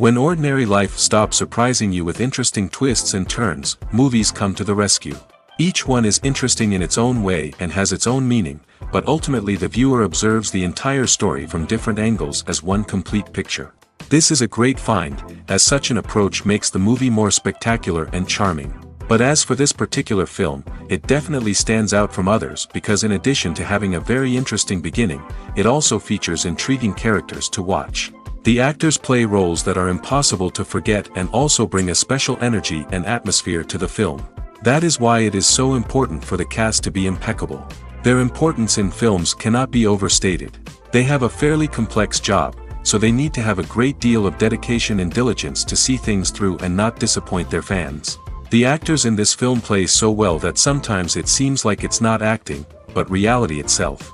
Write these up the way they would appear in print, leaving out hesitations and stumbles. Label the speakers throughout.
Speaker 1: When ordinary life stops surprising you with interesting twists and turns, movies come to the rescue. Each one is interesting in its own way and has its own meaning, but ultimately the viewer observes the entire story from different angles as one complete picture. This is a great find, as such an approach makes the movie more spectacular and charming. But as for this particular film, it definitely stands out from others because in addition to having a very interesting beginning, it also features intriguing characters to watch. The actors play roles that are impossible to forget and also bring a special energy and atmosphere to the film. That is why it is so important for the cast to be impeccable. Their importance in films cannot be overstated. They have a fairly complex job, so they need to have a great deal of dedication and diligence to see things through and not disappoint their fans. The actors in this film play so well that sometimes it seems like it's not acting, but reality itself.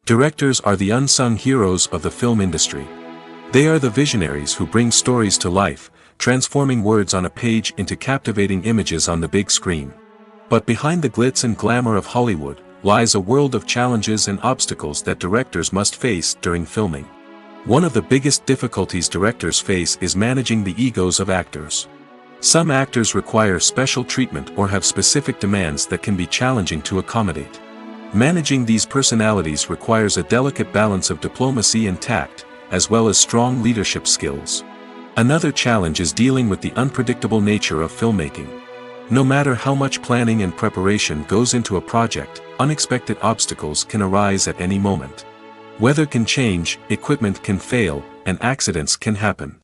Speaker 1: Directors are the unsung heroes of the film industry. They are the visionaries who bring stories to life, transforming words on a page into captivating images on the big screen. But behind the glitz and glamour of Hollywood, lies a world of challenges and obstacles that directors must face during filming. One of the biggest difficulties directors face is managing the egos of actors. Some actors require special treatment or have specific demands that can be challenging to accommodate. Managing these personalities requires a delicate balance of diplomacy and tact, as well as strong leadership skills. Another challenge is dealing with the unpredictable nature of filmmaking. No matter how much planning and preparation goes into a project, unexpected obstacles can arise at any moment. Weather can change, equipment can fail, and accidents can happen.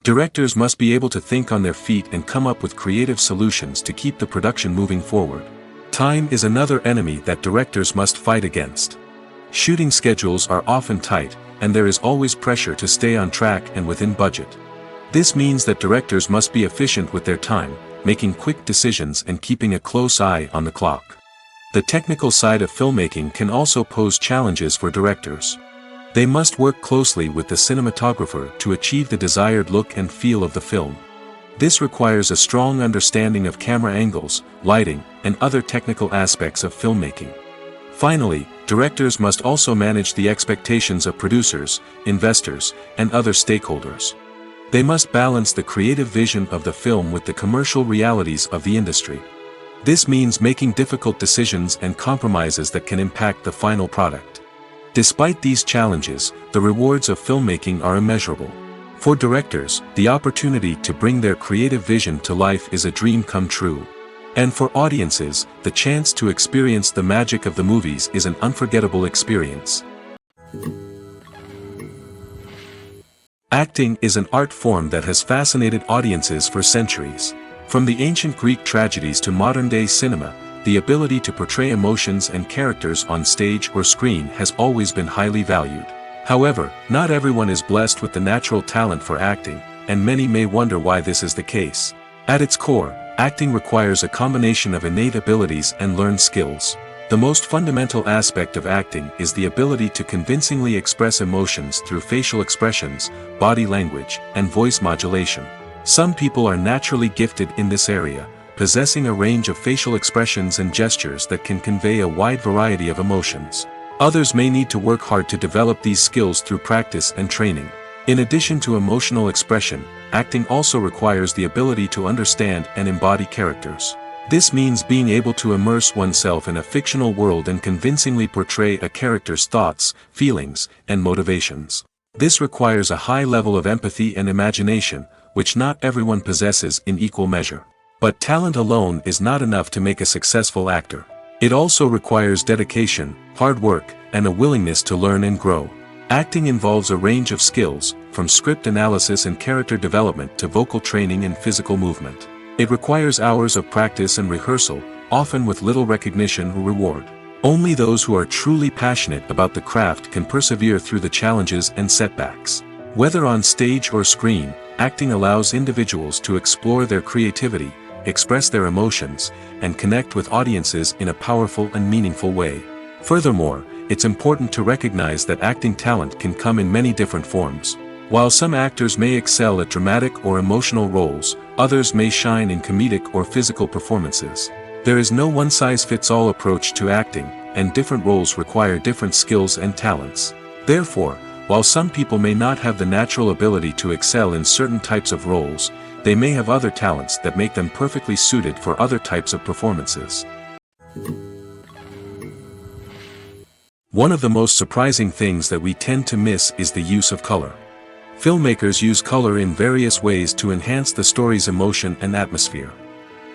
Speaker 1: Directors must be able to think on their feet and come up with creative solutions to keep the production moving forward. Time is another enemy that directors must fight against. Shooting schedules are often tight, and there is always pressure to stay on track and within budget. This means that directors must be efficient with their time, making quick decisions and keeping a close eye on the clock. The technical side of filmmaking can also pose challenges for directors. They must work closely with the cinematographer to achieve the desired look and feel of the film. This requires a strong understanding of camera angles, lighting, and other technical aspects of filmmaking. Finally, directors must also manage the expectations of producers, investors, and other stakeholders. They must balance the creative vision of the film with the commercial realities of the industry. This means making difficult decisions and compromises that can impact the final product. Despite these challenges, the rewards of filmmaking are immeasurable. For directors, the opportunity to bring their creative vision to life is a dream come true. And for audiences, the chance to experience the magic of the movies is an unforgettable experience. Acting is an art form that has fascinated audiences for centuries. From the ancient Greek tragedies to modern-day cinema, the ability to portray emotions and characters on stage or screen has always been highly valued. However, not everyone is blessed with the natural talent for acting, and many may wonder why this is the case. At its core, acting requires a combination of innate abilities and learned skills. The most fundamental aspect of acting is the ability to convincingly express emotions through facial expressions, body language, and voice modulation. Some people are naturally gifted in this area, possessing a range of facial expressions and gestures that can convey a wide variety of emotions. Others may need to work hard to develop these skills through practice and training. In addition to emotional expression, acting also requires the ability to understand and embody characters. This means being able to immerse oneself in a fictional world and convincingly portray a character's thoughts, feelings, and motivations. This requires a high level of empathy and imagination, which not everyone possesses in equal measure. But talent alone is not enough to make a successful actor. It also requires dedication, hard work, and a willingness to learn and grow. Acting involves a range of skills, from script analysis and character development to vocal training and physical movement. It requires hours of practice and rehearsal, often with little recognition or reward. Only those who are truly passionate about the craft can persevere through the challenges and setbacks. Whether on stage or screen, acting allows individuals to explore their creativity, express their emotions, and connect with audiences in a powerful and meaningful way. Furthermore, it's important to recognize that acting talent can come in many different forms. While some actors may excel at dramatic or emotional roles, others may shine in comedic or physical performances. There is no one-size-fits-all approach to acting, and different roles require different skills and talents. Therefore, While some people may not have the natural ability to excel in certain types of roles, they may have other talents that make them perfectly suited for other types of performances. One of the most surprising things that we tend to miss is the use of color. Filmmakers use color in various ways to enhance the story's emotion and atmosphere.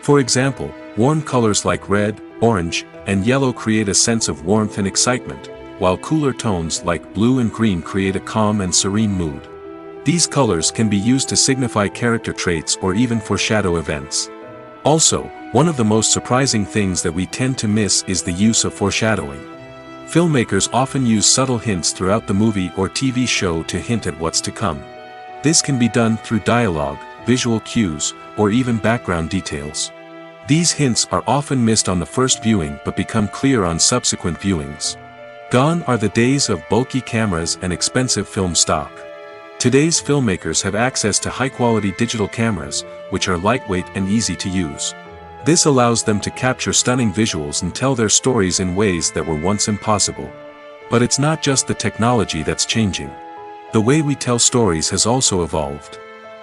Speaker 1: For example, warm colors like red, orange, and yellow create a sense of warmth and excitement, while cooler tones like blue and green create a calm and serene mood. These colors can be used to signify character traits or even foreshadow events. Also, one of the most surprising things that we tend to miss is the use of foreshadowing. Filmmakers often use subtle hints throughout the movie or TV show to hint at what's to come. This can be done through dialogue, visual cues, or even background details. These hints are often missed on the first viewing but become clear on subsequent viewings. Gone are the days of bulky cameras and expensive film stock. Today's filmmakers have access to high-quality digital cameras, which are lightweight and easy to use. This allows them to capture stunning visuals and tell their stories in ways that were once impossible. But it's not just the technology that's changing. The way we tell stories has also evolved.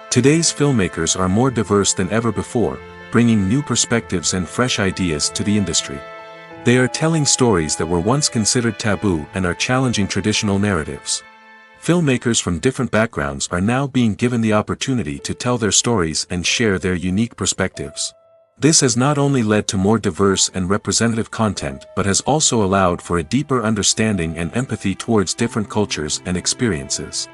Speaker 1: Today's filmmakers are more diverse than ever before, bringing new perspectives and fresh ideas to the industry. They are telling stories that were once considered taboo and are challenging traditional narratives. Filmmakers from different backgrounds are now being given the opportunity to tell their stories and share their unique perspectives. This has not only led to more diverse and representative content but has also allowed for a deeper understanding and empathy towards different cultures and experiences.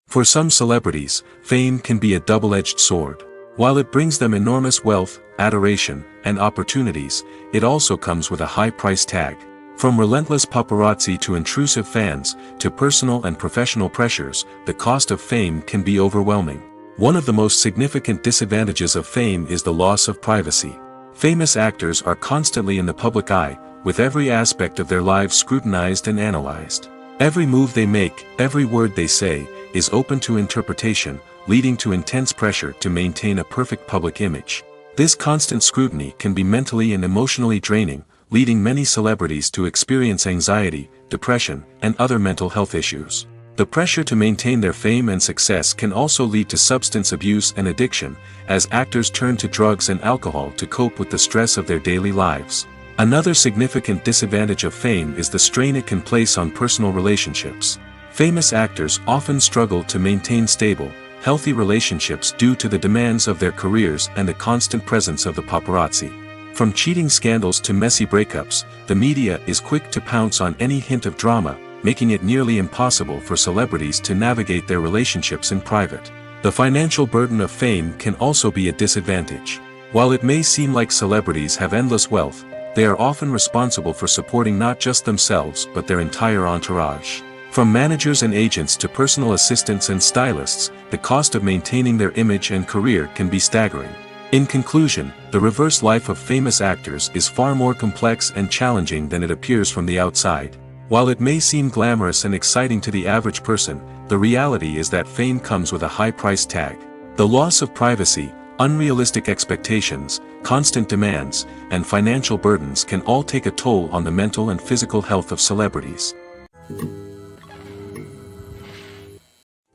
Speaker 1: For some celebrities, fame can be a double-edged sword. While it brings them enormous wealth, adoration, and opportunities, it also comes with a high price tag. From relentless paparazzi to intrusive fans, to personal and professional pressures, the cost of fame can be overwhelming. One of the most significant disadvantages of fame is the loss of privacy. Famous actors are constantly in the public eye, with every aspect of their lives scrutinized and analyzed. Every move they make, every word they say, is open to interpretation, leading to intense pressure to maintain a perfect public image. This constant scrutiny can be mentally and emotionally draining, leading many celebrities to experience anxiety, depression, and other mental health issues. The pressure to maintain their fame and success can also lead to substance abuse and addiction, as actors turn to drugs and alcohol to cope with the stress of their daily lives. Another significant disadvantage of fame is the strain it can place on personal relationships. Famous actors often struggle to maintain stable, healthy relationships due to the demands of their careers and the constant presence of the paparazzi. From cheating scandals to messy breakups, the media is quick to pounce on any hint of drama, making it nearly impossible for celebrities to navigate their relationships in private. The financial burden of fame can also be a disadvantage. While it may seem like celebrities have endless wealth, they are often responsible for supporting not just themselves but their entire entourage. From managers and agents to personal assistants and stylists, the cost of maintaining their image and career can be staggering. In conclusion, the reverse life of famous actors is far more complex and challenging than it appears from the outside. While it may seem glamorous and exciting to the average person, the reality is that fame comes with a high price tag. The loss of privacy, unrealistic expectations, constant demands, and financial burdens can all take a toll on the mental and physical health of celebrities.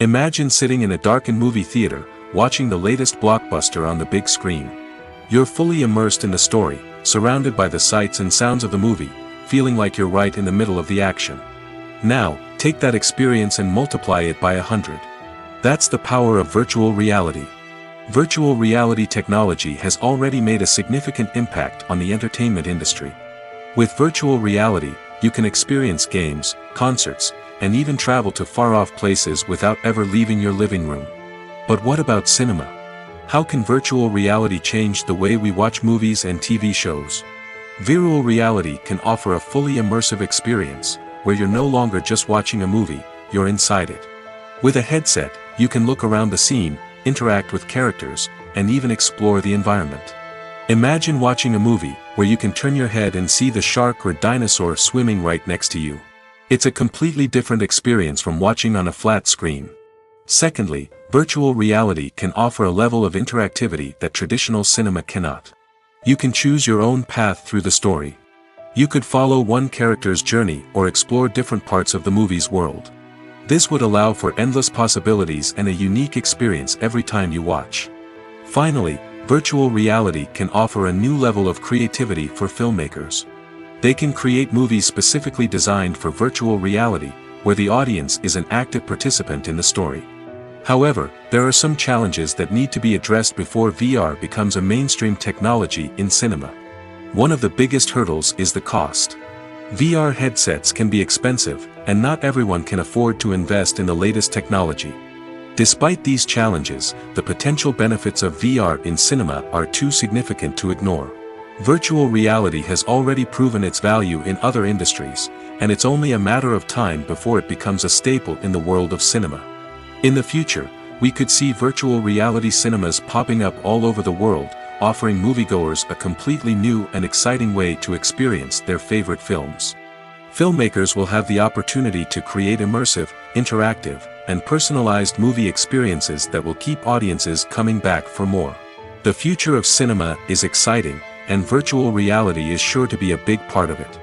Speaker 1: Imagine sitting in a darkened movie theater, watching the latest blockbuster on the big screen. You're fully immersed in the story, surrounded by the sights and sounds of the movie, feeling like you're right in the middle of the action. Now, take that experience and multiply it by 100. That's the power of virtual reality. Virtual reality technology has already made a significant impact on the entertainment industry. With virtual reality, you can experience games, concerts, and even travel to far-off places without ever leaving your living room. But what about cinema? How can virtual reality change the way we watch movies and TV shows? Virtual reality can offer a fully immersive experience, where you're no longer just watching a movie, you're inside it. With a headset, you can look around the scene, interact with characters, and even explore the environment. Imagine watching a movie, where you can turn your head and see the shark or dinosaur swimming right next to you. It's a completely different experience from watching on a flat screen. Secondly, virtual reality can offer a level of interactivity that traditional cinema cannot. You can choose your own path through the story. You could follow one character's journey or explore different parts of the movie's world. This would allow for endless possibilities and a unique experience every time you watch. Finally, virtual reality can offer a new level of creativity for filmmakers. They can create movies specifically designed for virtual reality, where the audience is an active participant in the story. However, there are some challenges that need to be addressed before VR becomes a mainstream technology in cinema. One of the biggest hurdles is the cost. VR headsets can be expensive, and not everyone can afford to invest in the latest technology. Despite these challenges, the potential benefits of VR in cinema are too significant to ignore. Virtual reality has already proven its value in other industries, and it's only a matter of time before it becomes a staple in the world of cinema. In the future, we could see virtual reality cinemas popping up all over the world, offering moviegoers a completely new and exciting way to experience their favorite films. Filmmakers will have the opportunity to create immersive, interactive, and personalized movie experiences that will keep audiences coming back for more. The future of cinema is exciting, and virtual reality is sure to be a big part of it.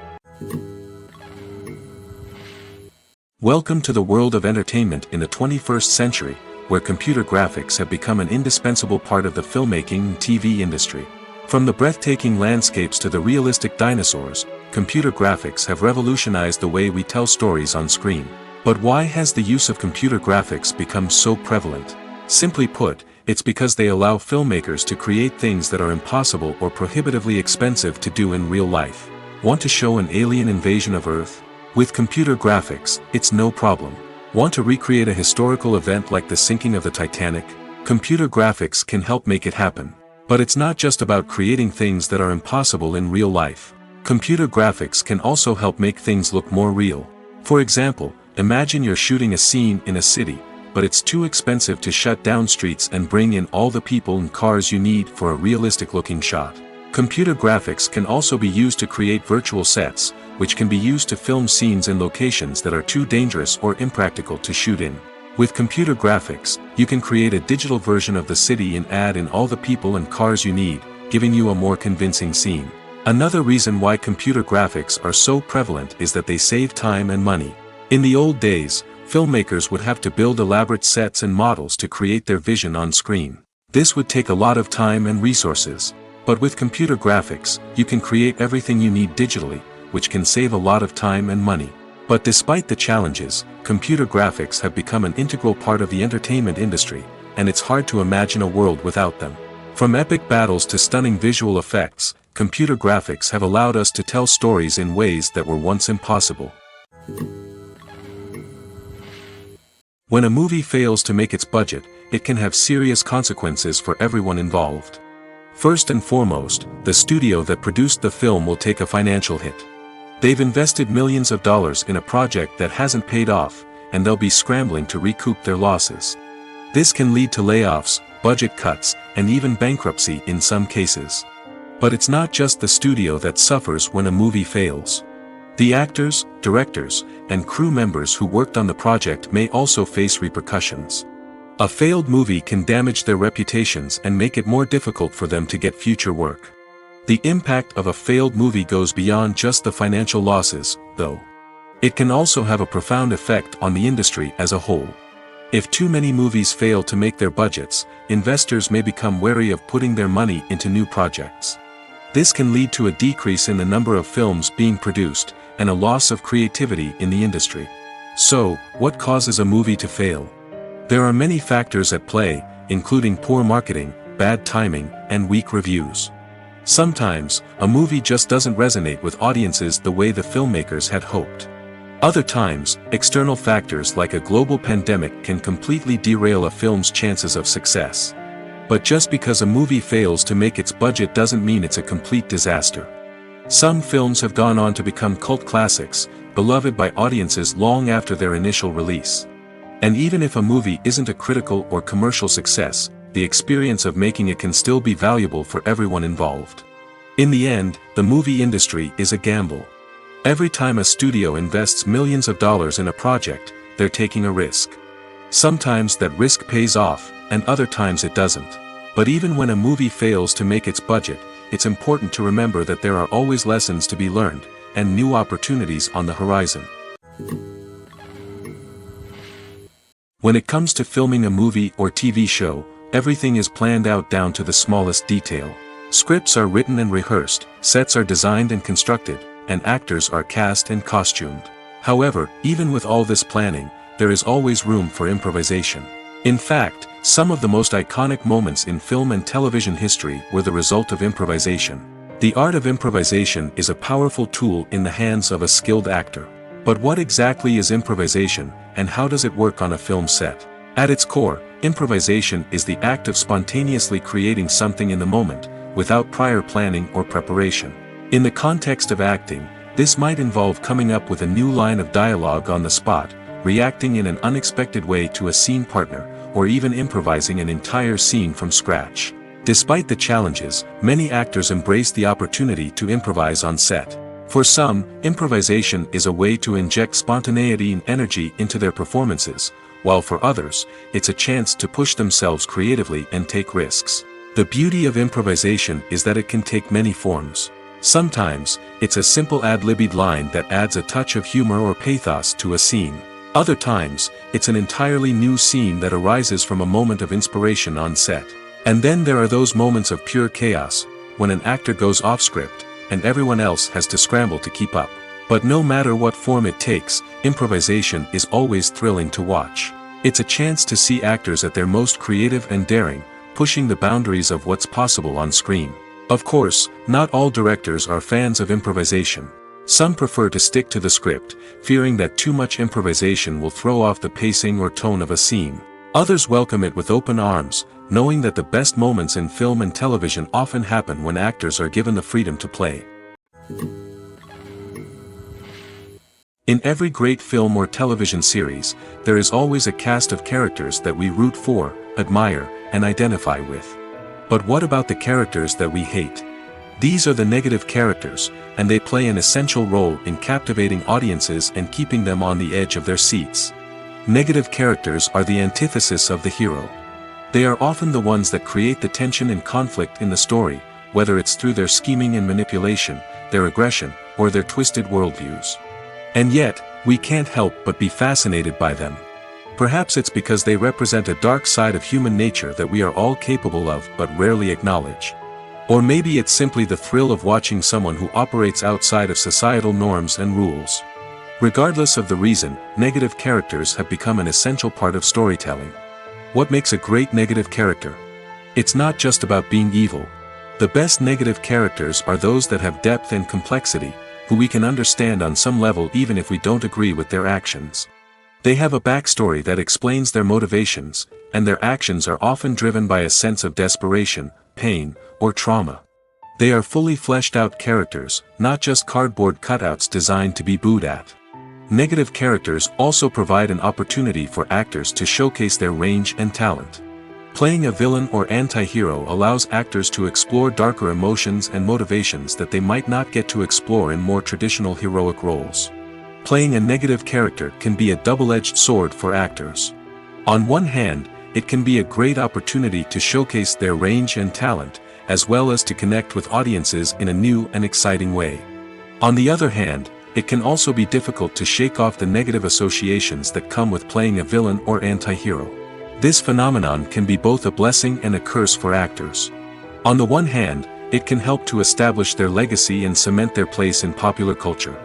Speaker 1: Welcome to the world of entertainment in the 21st century, where computer graphics have become an indispensable part of the filmmaking and TV industry. From the breathtaking landscapes to the realistic dinosaurs, computer graphics have revolutionized the way we tell stories on screen. But why has the use of computer graphics become so prevalent? Simply put, it's because they allow filmmakers to create things that are impossible or prohibitively expensive to do in real life. Want to show an alien invasion of Earth? With computer graphics, it's no problem. Want to recreate a historical event like the sinking of the Titanic? Computer graphics can help make it happen. But it's not just about creating things that are impossible in real life. Computer graphics can also help make things look more real. For example, imagine you're shooting a scene in a city, but it's too expensive to shut down streets and bring in all the people and cars you need for a realistic-looking shot. Computer graphics can also be used to create virtual sets, which can be used to film scenes in locations that are too dangerous or impractical to shoot in. With computer graphics, you can create a digital version of the city and add in all the people and cars you need, giving you a more convincing scene. Another reason why computer graphics are so prevalent is that they save time and money. In the old days, filmmakers would have to build elaborate sets and models to create their vision on screen. This would take a lot of time and resources. But with computer graphics, you can create everything you need digitally, which can save a lot of time and money. But despite the challenges, computer graphics have become an integral part of the entertainment industry, and it's hard to imagine a world without them. From epic battles to stunning visual effects, computer graphics have allowed us to tell stories in ways that were once impossible. When a movie fails to make its budget, it can have serious consequences for everyone involved. First and foremost, the studio that produced the film will take a financial hit. They've invested millions of dollars in a project that hasn't paid off, and they'll be scrambling to recoup their losses. This can lead to layoffs, budget cuts, and even bankruptcy in some cases. But it's not just the studio that suffers when a movie fails. The actors, directors, and crew members who worked on the project may also face repercussions. A failed movie can damage their reputations and make it more difficult for them to get future work. The impact of a failed movie goes beyond just the financial losses, though. It can also have a profound effect on the industry as a whole. If too many movies fail to make their budgets, investors may become wary of putting their money into new projects. This can lead to a decrease in the number of films being produced, and a loss of creativity in the industry. So, what causes a movie to fail? There are many factors at play, including poor marketing, bad timing, and weak reviews. Sometimes, a movie just doesn't resonate with audiences the way the filmmakers had hoped. Other times, external factors like a global pandemic can completely derail a film's chances of success. But just because a movie fails to make its budget doesn't mean it's a complete disaster. Some films have gone on to become cult classics, beloved by audiences long after their initial release. And even if a movie isn't a critical or commercial success, the experience of making it can still be valuable for everyone involved. In the end, the movie industry is a gamble. Every time a studio invests millions of dollars in a project, they're taking a risk. Sometimes that risk pays off, and other times it doesn't. But even when a movie fails to make its budget, it's important to remember that there are always lessons to be learned, and new opportunities on the horizon. When it comes to filming a movie or TV show, everything is planned out down to the smallest detail. Scripts are written and rehearsed, sets are designed and constructed, and actors are cast and costumed. However, even with all this planning, there is always room for improvisation. In fact, some of the most iconic moments in film and television history were the result of improvisation. The art of improvisation is a powerful tool in the hands of a skilled actor. But what exactly is improvisation, and how does it work on a film set? At its core, improvisation is the act of spontaneously creating something in the moment, without prior planning or preparation. In the context of acting, this might involve coming up with a new line of dialogue on the spot, reacting in an unexpected way to a scene partner, or even improvising an entire scene from scratch. Despite the challenges, many actors embrace the opportunity to improvise on set. For some, improvisation is a way to inject spontaneity and energy into their performances, while for others, it's a chance to push themselves creatively and take risks. The beauty of improvisation is that it can take many forms. Sometimes, it's a simple ad-libbed line that adds a touch of humor or pathos to a scene. Other times, it's an entirely new scene that arises from a moment of inspiration on set. And then there are those moments of pure chaos, when an actor goes off script, and everyone else has to scramble to keep up. But no matter what form it takes, improvisation is always thrilling to watch. It's a chance to see actors at their most creative and daring, pushing the boundaries of what's possible on screen. Of course, not all directors are fans of improvisation. Some prefer to stick to the script, fearing that too much improvisation will throw off the pacing or tone of a scene. Others welcome it with open arms, knowing that the best moments in film and television often happen when actors are given the freedom to play. In every great film or television series, there is always a cast of characters that we root for, admire, and identify with. But what about the characters that we hate? These are the negative characters, and they play an essential role in captivating audiences and keeping them on the edge of their seats. Negative characters are the antithesis of the hero. They are often the ones that create the tension and conflict in the story, whether it's through their scheming and manipulation, their aggression, or their twisted worldviews. And yet, we can't help but be fascinated by them. Perhaps it's because they represent a dark side of human nature that we are all capable of but rarely acknowledge. Or maybe it's simply the thrill of watching someone who operates outside of societal norms and rules. Regardless of the reason, negative characters have become an essential part of storytelling. What makes a great negative character? It's not just about being evil. The best negative characters are those that have depth and complexity, who we can understand on some level even if we don't agree with their actions. They have a backstory that explains their motivations, and their actions are often driven by a sense of desperation, pain, or trauma. They are fully fleshed out characters, not just cardboard cutouts designed to be booed at. Negative characters also provide an opportunity for actors to showcase their range and talent. Playing a villain or anti-hero allows actors to explore darker emotions and motivations that they might not get to explore in more traditional heroic roles. Playing a negative character can be a double-edged sword for actors. On one hand, it can be a great opportunity to showcase their range and talent, as well as to connect with audiences in a new and exciting way. On the other hand, it can also be difficult to shake off the negative associations that come with playing a villain or anti-hero. This phenomenon can be both a blessing and a curse for actors. On the one hand, it can help to establish their legacy and cement their place in popular culture.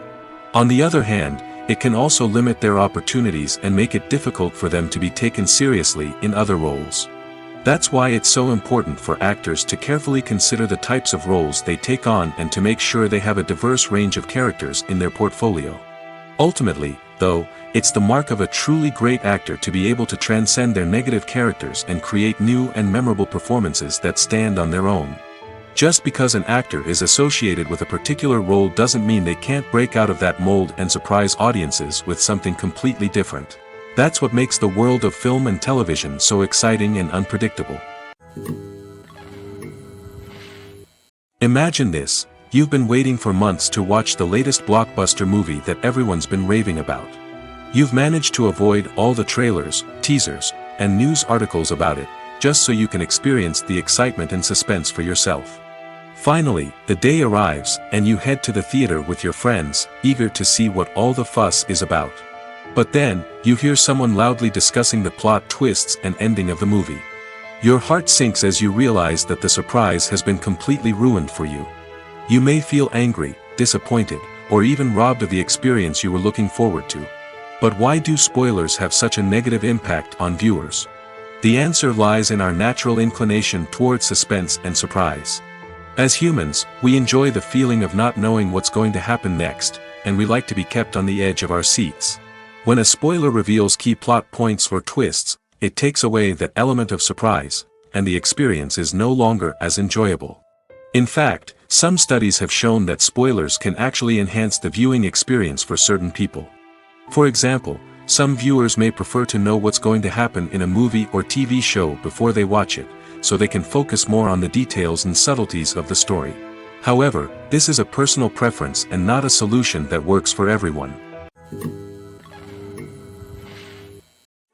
Speaker 1: On the other hand, it can also limit their opportunities and make it difficult for them to be taken seriously in other roles. That's why it's so important for actors to carefully consider the types of roles they take on and to make sure they have a diverse range of characters in their portfolio. Ultimately, though, it's the mark of a truly great actor to be able to transcend their negative characters and create new and memorable performances that stand on their own. Just because an actor is associated with a particular role doesn't mean they can't break out of that mold and surprise audiences with something completely different. That's what makes the world of film and television so exciting and unpredictable. Imagine this: you've been waiting for months to watch the latest blockbuster movie that everyone's been raving about. You've managed to avoid all the trailers, teasers, and news articles about it, just so you can experience the excitement and suspense for yourself. Finally, the day arrives, and you head to the theater with your friends, eager to see what all the fuss is about. But then, you hear someone loudly discussing the plot twists and ending of the movie. Your heart sinks as you realize that the surprise has been completely ruined for you. You may feel angry, disappointed, or even robbed of the experience you were looking forward to. But why do spoilers have such a negative impact on viewers? The answer lies in our natural inclination toward suspense and surprise. As humans, we enjoy the feeling of not knowing what's going to happen next, and we like to be kept on the edge of our seats. When a spoiler reveals key plot points or twists, it takes away that element of surprise, and the experience is no longer as enjoyable. In fact, some studies have shown that spoilers can actually enhance the viewing experience for certain people. For example, some viewers may prefer to know what's going to happen in a movie or TV show before they watch it, so they can focus more on the details and subtleties of the story. However, this is a personal preference and not a solution that works for everyone.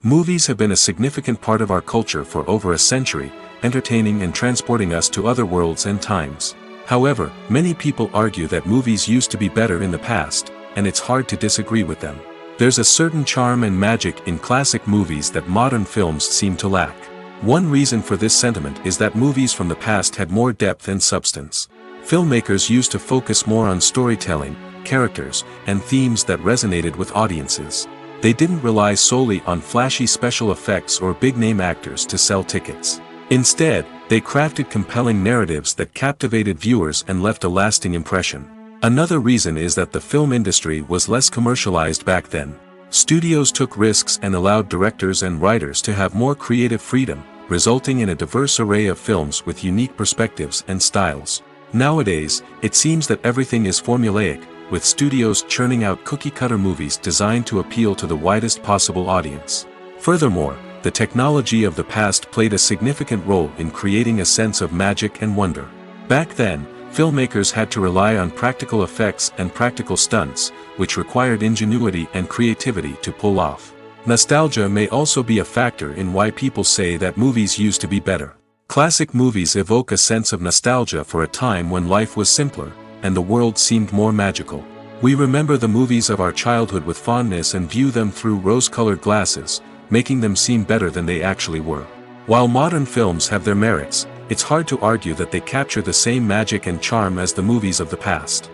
Speaker 1: Movies have been a significant part of our culture for over a century, entertaining and transporting us to other worlds and times. However, many people argue that movies used to be better in the past, and it's hard to disagree with them. There's a certain charm and magic in classic movies that modern films seem to lack. One reason for this sentiment is that movies from the past had more depth and substance. Filmmakers used to focus more on storytelling, characters, and themes that resonated with audiences. They didn't rely solely on flashy special effects or big-name actors to sell tickets. Instead, they crafted compelling narratives that captivated viewers and left a lasting impression. Another reason is that the film industry was less commercialized back then. Studios took risks and allowed directors and writers to have more creative freedom, resulting in a diverse array of films with unique perspectives and styles. Nowadays, it seems that everything is formulaic, with studios churning out cookie-cutter movies designed to appeal to the widest possible audience. Furthermore, the technology of the past played a significant role in creating a sense of magic and wonder. Back then, filmmakers had to rely on practical effects and practical stunts, which required ingenuity and creativity to pull off. Nostalgia may also be a factor in why people say that movies used to be better. Classic movies evoke a sense of nostalgia for a time when life was simpler, and the world seemed more magical. We remember the movies of our childhood with fondness and view them through rose-colored glasses, making them seem better than they actually were. While modern films have their merits, it's hard to argue that they capture the same magic and charm as the movies of the past.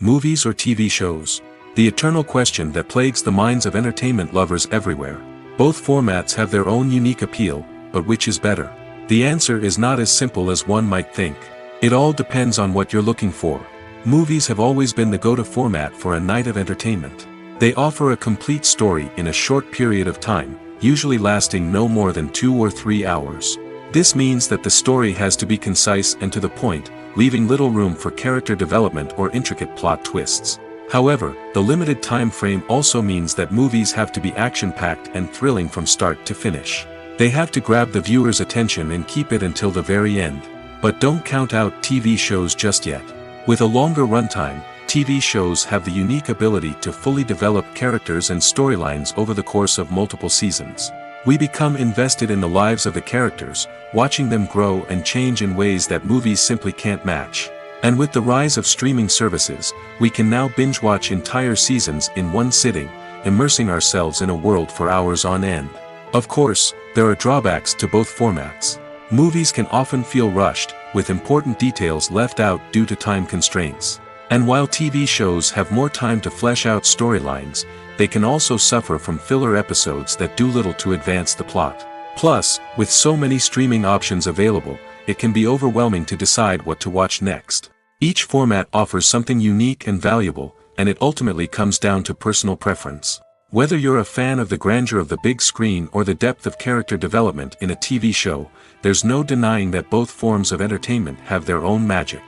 Speaker 1: Movies or TV shows? The eternal question that plagues the minds of entertainment lovers everywhere. Both formats have their own unique appeal, but which is better? The answer is not as simple as one might think. It all depends on what you're looking for. Movies have always been the go-to format for a night of entertainment. They offer a complete story in a short period of time, usually lasting no more than 2 or 3 hours. This means that the story has to be concise and to the point, leaving little room for character development or intricate plot twists. However, the limited time frame also means that movies have to be action-packed and thrilling from start to finish. They have to grab the viewer's attention and keep it until the very end. But don't count out TV shows just yet. With a longer runtime, TV shows have the unique ability to fully develop characters and storylines over the course of multiple seasons. We become invested in the lives of the characters, watching them grow and change in ways that movies simply can't match. And with the rise of streaming services, we can now binge-watch entire seasons in one sitting, immersing ourselves in a world for hours on end. Of course, there are drawbacks to both formats. Movies can often feel rushed, with important details left out due to time constraints. And while TV shows have more time to flesh out storylines, they can also suffer from filler episodes that do little to advance the plot. Plus, with so many streaming options available, it can be overwhelming to decide what to watch next. Each format offers something unique and valuable, and it ultimately comes down to personal preference. Whether you're a fan of the grandeur of the big screen or the depth of character development in a TV show, there's no denying that both forms of entertainment have their own magic.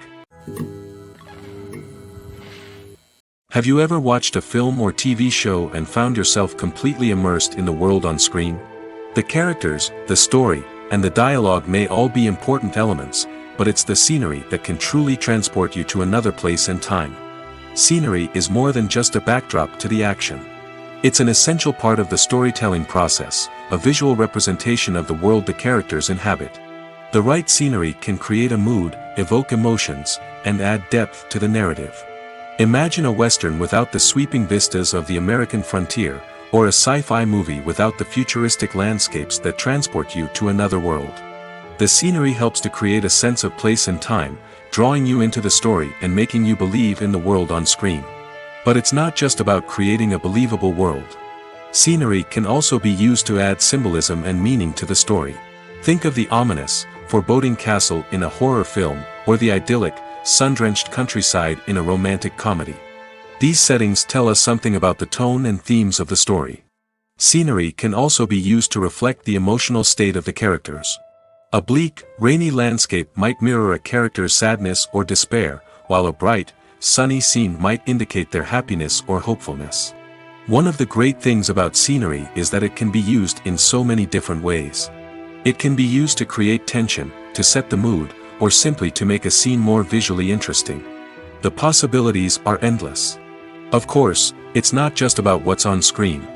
Speaker 1: Have you ever watched a film or TV show and found yourself completely immersed in the world on screen? The characters, the story, and the dialogue may all be important elements, but it's the scenery that can truly transport you to another place and time. Scenery is more than just a backdrop to the action. It's an essential part of the storytelling process, a visual representation of the world the characters inhabit. The right scenery can create a mood, evoke emotions, and add depth to the narrative. Imagine a western without the sweeping vistas of the American frontier, or a sci-fi movie without the futuristic landscapes that transport you to another world. The scenery helps to create a sense of place and time, drawing you into the story and making you believe in the world on screen. But it's not just about creating a believable world. Scenery can also be used to add symbolism and meaning to the story. Think of the ominous, foreboding castle in a horror film, or the idyllic, sun-drenched countryside in a romantic comedy. These settings tell us something about the tone and themes of the story. Scenery can also be used to reflect the emotional state of the characters. A bleak, rainy landscape might mirror a character's sadness or despair, while a bright, sunny scene might indicate their happiness or hopefulness. One of the great things about scenery is that it can be used in so many different ways. It can be used to create tension, to set the mood, or simply to make a scene more visually interesting. The possibilities are endless. Of course, it's not just about what's on screen.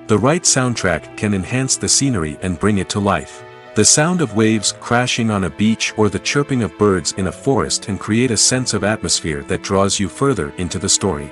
Speaker 1: The right soundtrack can enhance the scenery and bring it to life. The sound of waves crashing on a beach or the chirping of birds in a forest can create a sense of atmosphere that draws you further into the story.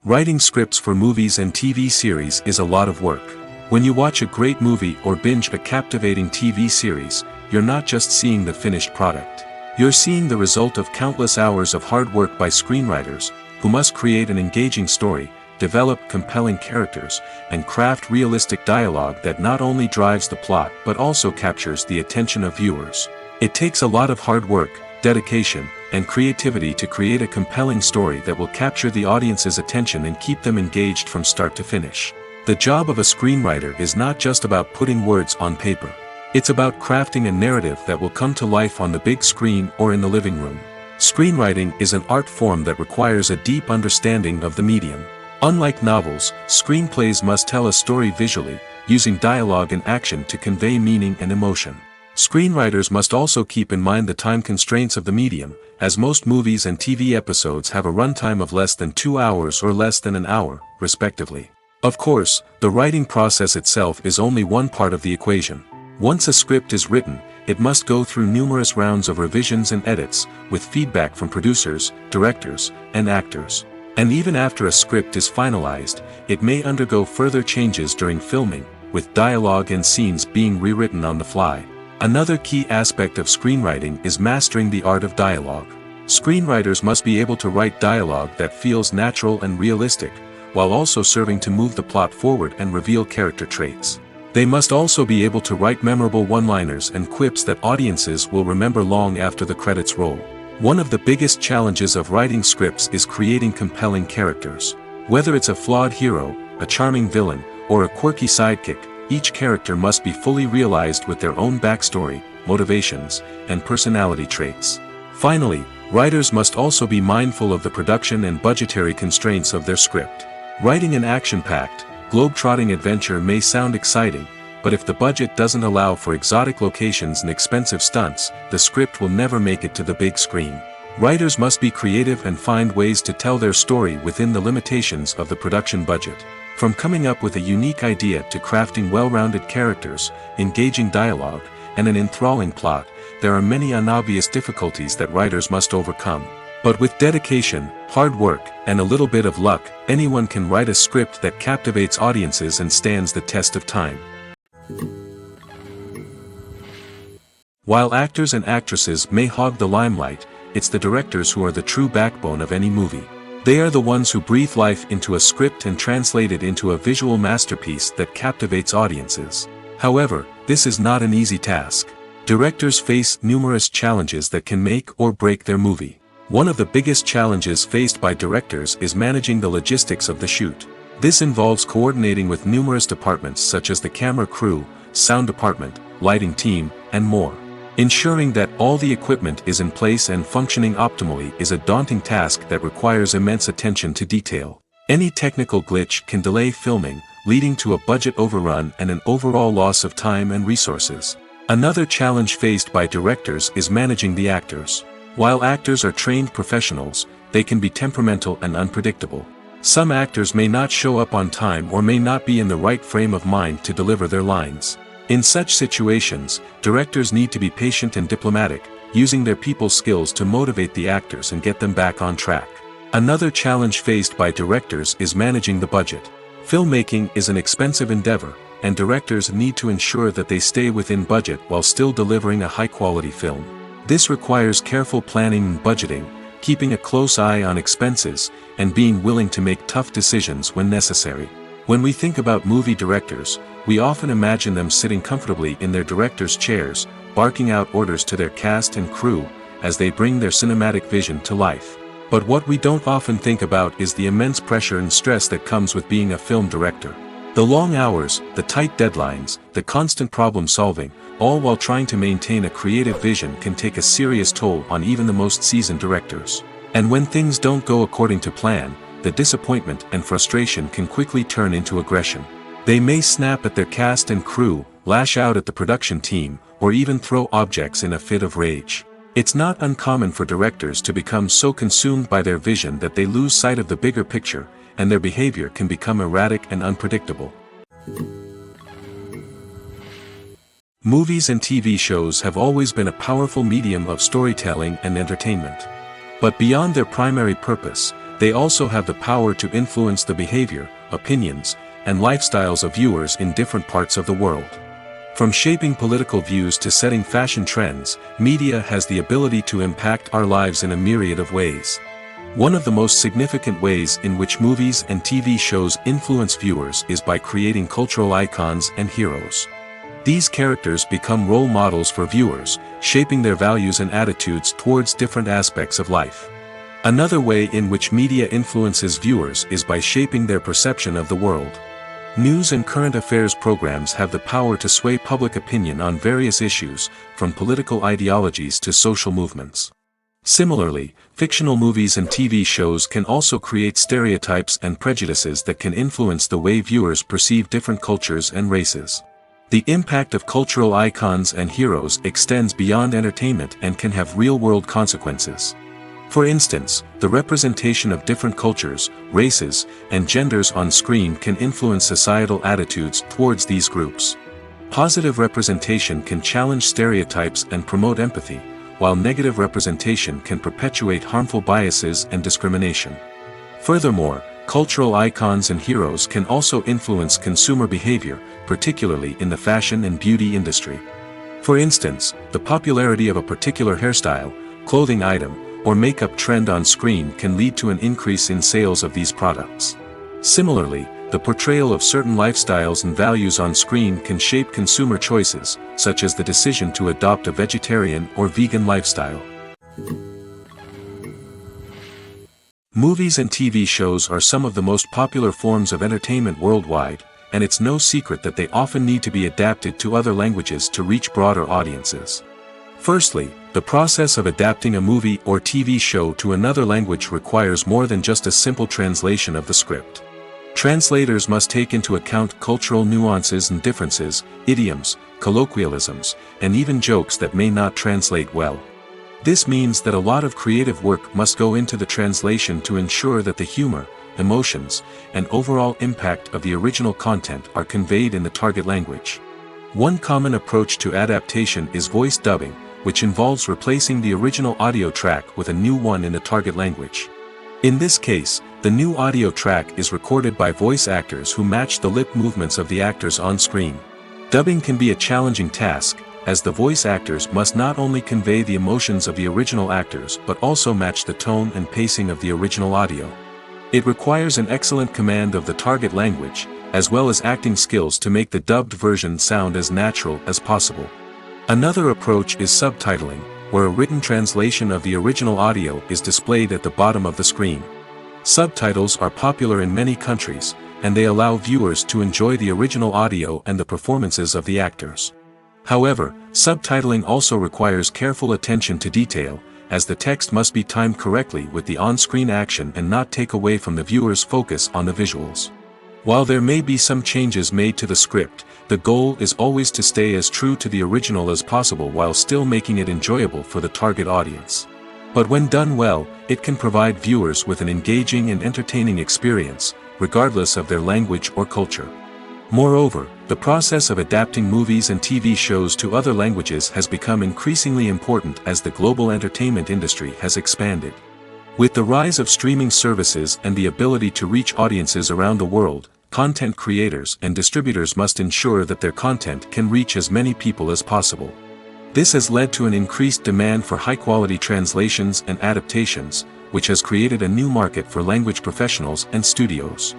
Speaker 1: Writing scripts for movies and TV series is a lot of work. When you watch a great movie or binge a captivating TV series, you're not just seeing the finished product. You're seeing the result of countless hours of hard work by screenwriters, who must create an engaging story, develop compelling characters, and craft realistic dialogue that not only drives the plot but also captures the attention of viewers. It takes a lot of hard work, dedication, and creativity to create a compelling story that will capture the audience's attention and keep them engaged from start to finish. The job of a screenwriter is not just about putting words on paper. It's about crafting a narrative that will come to life on the big screen or in the living room. Screenwriting is an art form that requires a deep understanding of the medium. Unlike novels, screenplays must tell a story visually, using dialogue and action to convey meaning and emotion. Screenwriters must also keep in mind the time constraints of the medium, as most movies and TV episodes have a runtime of less than 2 hours or less than an hour, respectively. Of course, the writing process itself is only one part of the equation. Once a script is written, it must go through numerous rounds of revisions and edits, with feedback from producers, directors, and actors. And even after a script is finalized, it may undergo further changes during filming, with dialogue and scenes being rewritten on the fly. Another key aspect of screenwriting is mastering the art of dialogue. Screenwriters must be able to write dialogue that feels natural and realistic, while also serving to move the plot forward and reveal character traits. They must also be able to write memorable one-liners and quips that audiences will remember long after the credits roll. One of the biggest challenges of writing scripts is creating compelling characters. Whether it's a flawed hero, a charming villain, or a quirky sidekick, each character must be fully realized with their own backstory, motivations, and personality traits. Finally, writers must also be mindful of the production and budgetary constraints of their script. Writing an action-packed, globe-trotting adventure may sound exciting, but if the budget doesn't allow for exotic locations and expensive stunts, the script will never make it to the big screen. Writers must be creative and find ways to tell their story within the limitations of the production budget. From coming up with a unique idea to crafting well-rounded characters, engaging dialogue, and an enthralling plot, there are many unobvious difficulties that writers must overcome. But with dedication, hard work, and a little bit of luck, anyone can write a script that captivates audiences and stands the test of time. While actors and actresses may hog the limelight, it's the directors who are the true backbone of any movie. They are the ones who breathe life into a script and translate it into a visual masterpiece that captivates audiences. However, this is not an easy task. Directors face numerous challenges that can make or break their movie. One of the biggest challenges faced by directors is managing the logistics of the shoot. This involves coordinating with numerous departments such as the camera crew, sound department, lighting team, and more. Ensuring that all the equipment is in place and functioning optimally is a daunting task that requires immense attention to detail. Any technical glitch can delay filming, leading to a budget overrun and an overall loss of time and resources. Another challenge faced by directors is managing the actors. While actors are trained professionals, they can be temperamental and unpredictable. Some actors may not show up on time or may not be in the right frame of mind to deliver their lines. In such situations, directors need to be patient and diplomatic, using their people skills to motivate the actors and get them back on track. Another challenge faced by directors is managing the budget. Filmmaking is an expensive endeavor, and directors need to ensure that they stay within budget while still delivering a high-quality film. This requires careful planning and budgeting, keeping a close eye on expenses, and being willing to make tough decisions when necessary. When we think about movie directors, we often imagine them sitting comfortably in their director's chairs, barking out orders to their cast and crew, as they bring their cinematic vision to life. But what we don't often think about is the immense pressure and stress that comes with being a film director. The long hours, the tight deadlines, the constant problem solving, all while trying to maintain a creative vision can take a serious toll on even the most seasoned directors. And when things don't go according to plan, the disappointment and frustration can quickly turn into aggression. They may snap at their cast and crew, lash out at the production team, or even throw objects in a fit of rage. It's not uncommon for directors to become so consumed by their vision that they lose sight of the bigger picture, and their behavior can become erratic and unpredictable. Movies and TV shows have always been a powerful medium of storytelling and entertainment. But beyond their primary purpose, they also have the power to influence the behavior, opinions, and lifestyles of viewers in different parts of the world. From shaping political views to setting fashion trends, media has the ability to impact our lives in a myriad of ways. One of the most significant ways in which movies and TV shows influence viewers is by creating cultural icons and heroes. These characters become role models for viewers, shaping their values and attitudes towards different aspects of life. Another way in which media influences viewers is by shaping their perception of the world. News and current affairs programs have the power to sway public opinion on various issues, from political ideologies to social movements. Similarly, fictional movies and TV shows can also create stereotypes and prejudices that can influence the way viewers perceive different cultures and races. The impact of cultural icons and heroes extends beyond entertainment and can have real-world consequences. For instance, the representation of different cultures, races, and genders on screen can influence societal attitudes towards these groups. Positive representation can challenge stereotypes and promote empathy, while negative representation can perpetuate harmful biases and discrimination. Furthermore, cultural icons and heroes can also influence consumer behavior, particularly in the fashion and beauty industry. For instance, the popularity of a particular hairstyle, clothing item, or makeup trend on screen can lead to an increase in sales of these products. Similarly, the portrayal of certain lifestyles and values on screen can shape consumer choices, such as the decision to adopt a vegetarian or vegan lifestyle. Movies and TV shows are some of the most popular forms of entertainment worldwide, and it's no secret that they often need to be adapted to other languages to reach broader audiences. Firstly, the process of adapting a movie or TV show to another language requires more than just a simple translation of the script. Translators must take into account cultural nuances and differences, idioms, colloquialisms, and even jokes that may not translate well. This means that a lot of creative work must go into the translation to ensure that the humor, emotions, and overall impact of the original content are conveyed in the target language. One common approach to adaptation is voice dubbing, which involves replacing the original audio track with a new one in the target language. In this case, the new audio track is recorded by voice actors who match the lip movements of the actors on screen. Dubbing can be a challenging task, as the voice actors must not only convey the emotions of the original actors but also match the tone and pacing of the original audio. It requires an excellent command of the target language, as well as acting skills to make the dubbed version sound as natural as possible. Another approach is subtitling, where a written translation of the original audio is displayed at the bottom of the screen. Subtitles are popular in many countries, and they allow viewers to enjoy the original audio and the performances of the actors. However, subtitling also requires careful attention to detail, as the text must be timed correctly with the on-screen action and not take away from the viewer's focus on the visuals. While there may be some changes made to the script, the goal is always to stay as true to the original as possible while still making it enjoyable for the target audience. But when done well, it can provide viewers with an engaging and entertaining experience, regardless of their language or culture. Moreover, the process of adapting movies and TV shows to other languages has become increasingly important as the global entertainment industry has expanded. With the rise of streaming services and the ability to reach audiences around the world, content creators and distributors must ensure that their content can reach as many people as possible. This has led to an increased demand for high-quality translations and adaptations, which has created a new market for language professionals and studios.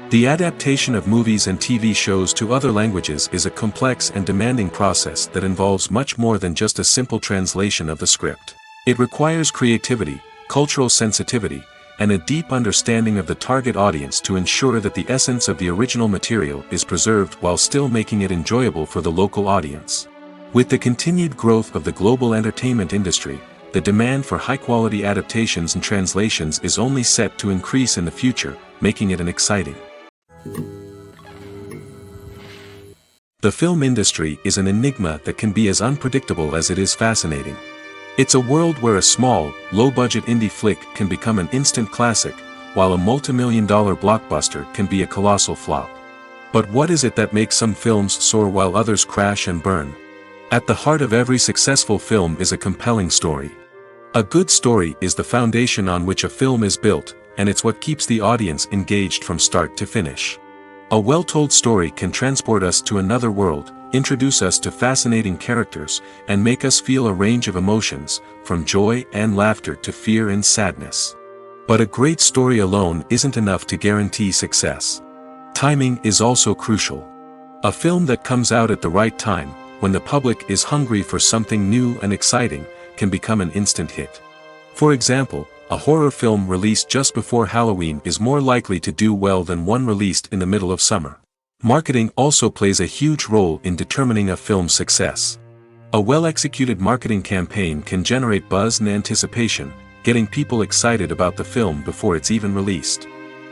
Speaker 1: The adaptation of movies and TV shows to other languages is a complex and demanding process that involves much more than just a simple translation of the script. It requires creativity, cultural sensitivity, and a deep understanding of the target audience to ensure that the essence of the original material is preserved while still making it enjoyable for the local audience. With the continued growth of the global entertainment industry, the demand for high-quality adaptations and translations is only set to increase in the future, making it an exciting. The film industry is an enigma that can be as unpredictable as it is fascinating. It's a world where a small, low-budget indie flick can become an instant classic, while a multi-million-dollar blockbuster can be a colossal flop. But what is it that makes some films soar while others crash and burn? At the heart of every successful film is a compelling story. A good story is the foundation on which a film is built, and it's what keeps the audience engaged from start to finish. A well-told story can transport us to another world, introduce us to fascinating characters, and make us feel a range of emotions, from joy and laughter to fear and sadness. But a great story alone isn't enough to guarantee success. Timing is also crucial. A film that comes out at the right time, when the public is hungry for something new and exciting, can become an instant hit. For example, a horror film released just before Halloween is more likely to do well than one released in the middle of summer. Marketing also plays a huge role in determining a film's success. A well-executed marketing campaign can generate buzz and anticipation, getting people excited about the film before it's even released.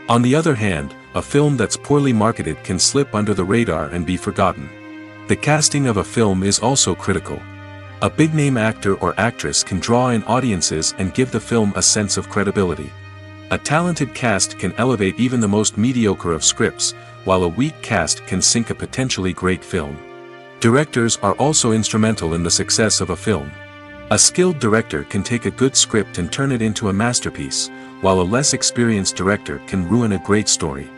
Speaker 1: On the other hand, a film that's poorly marketed can slip under the radar and be forgotten. The casting of a film is also critical. A big-name actor or actress can draw in audiences and give the film a sense of credibility. A talented cast can elevate even the most mediocre of scripts, while a weak cast can sink a potentially great film. Directors are also instrumental in the success of a film. A skilled director can take a good script and turn it into a masterpiece, while a less experienced director can ruin a great story.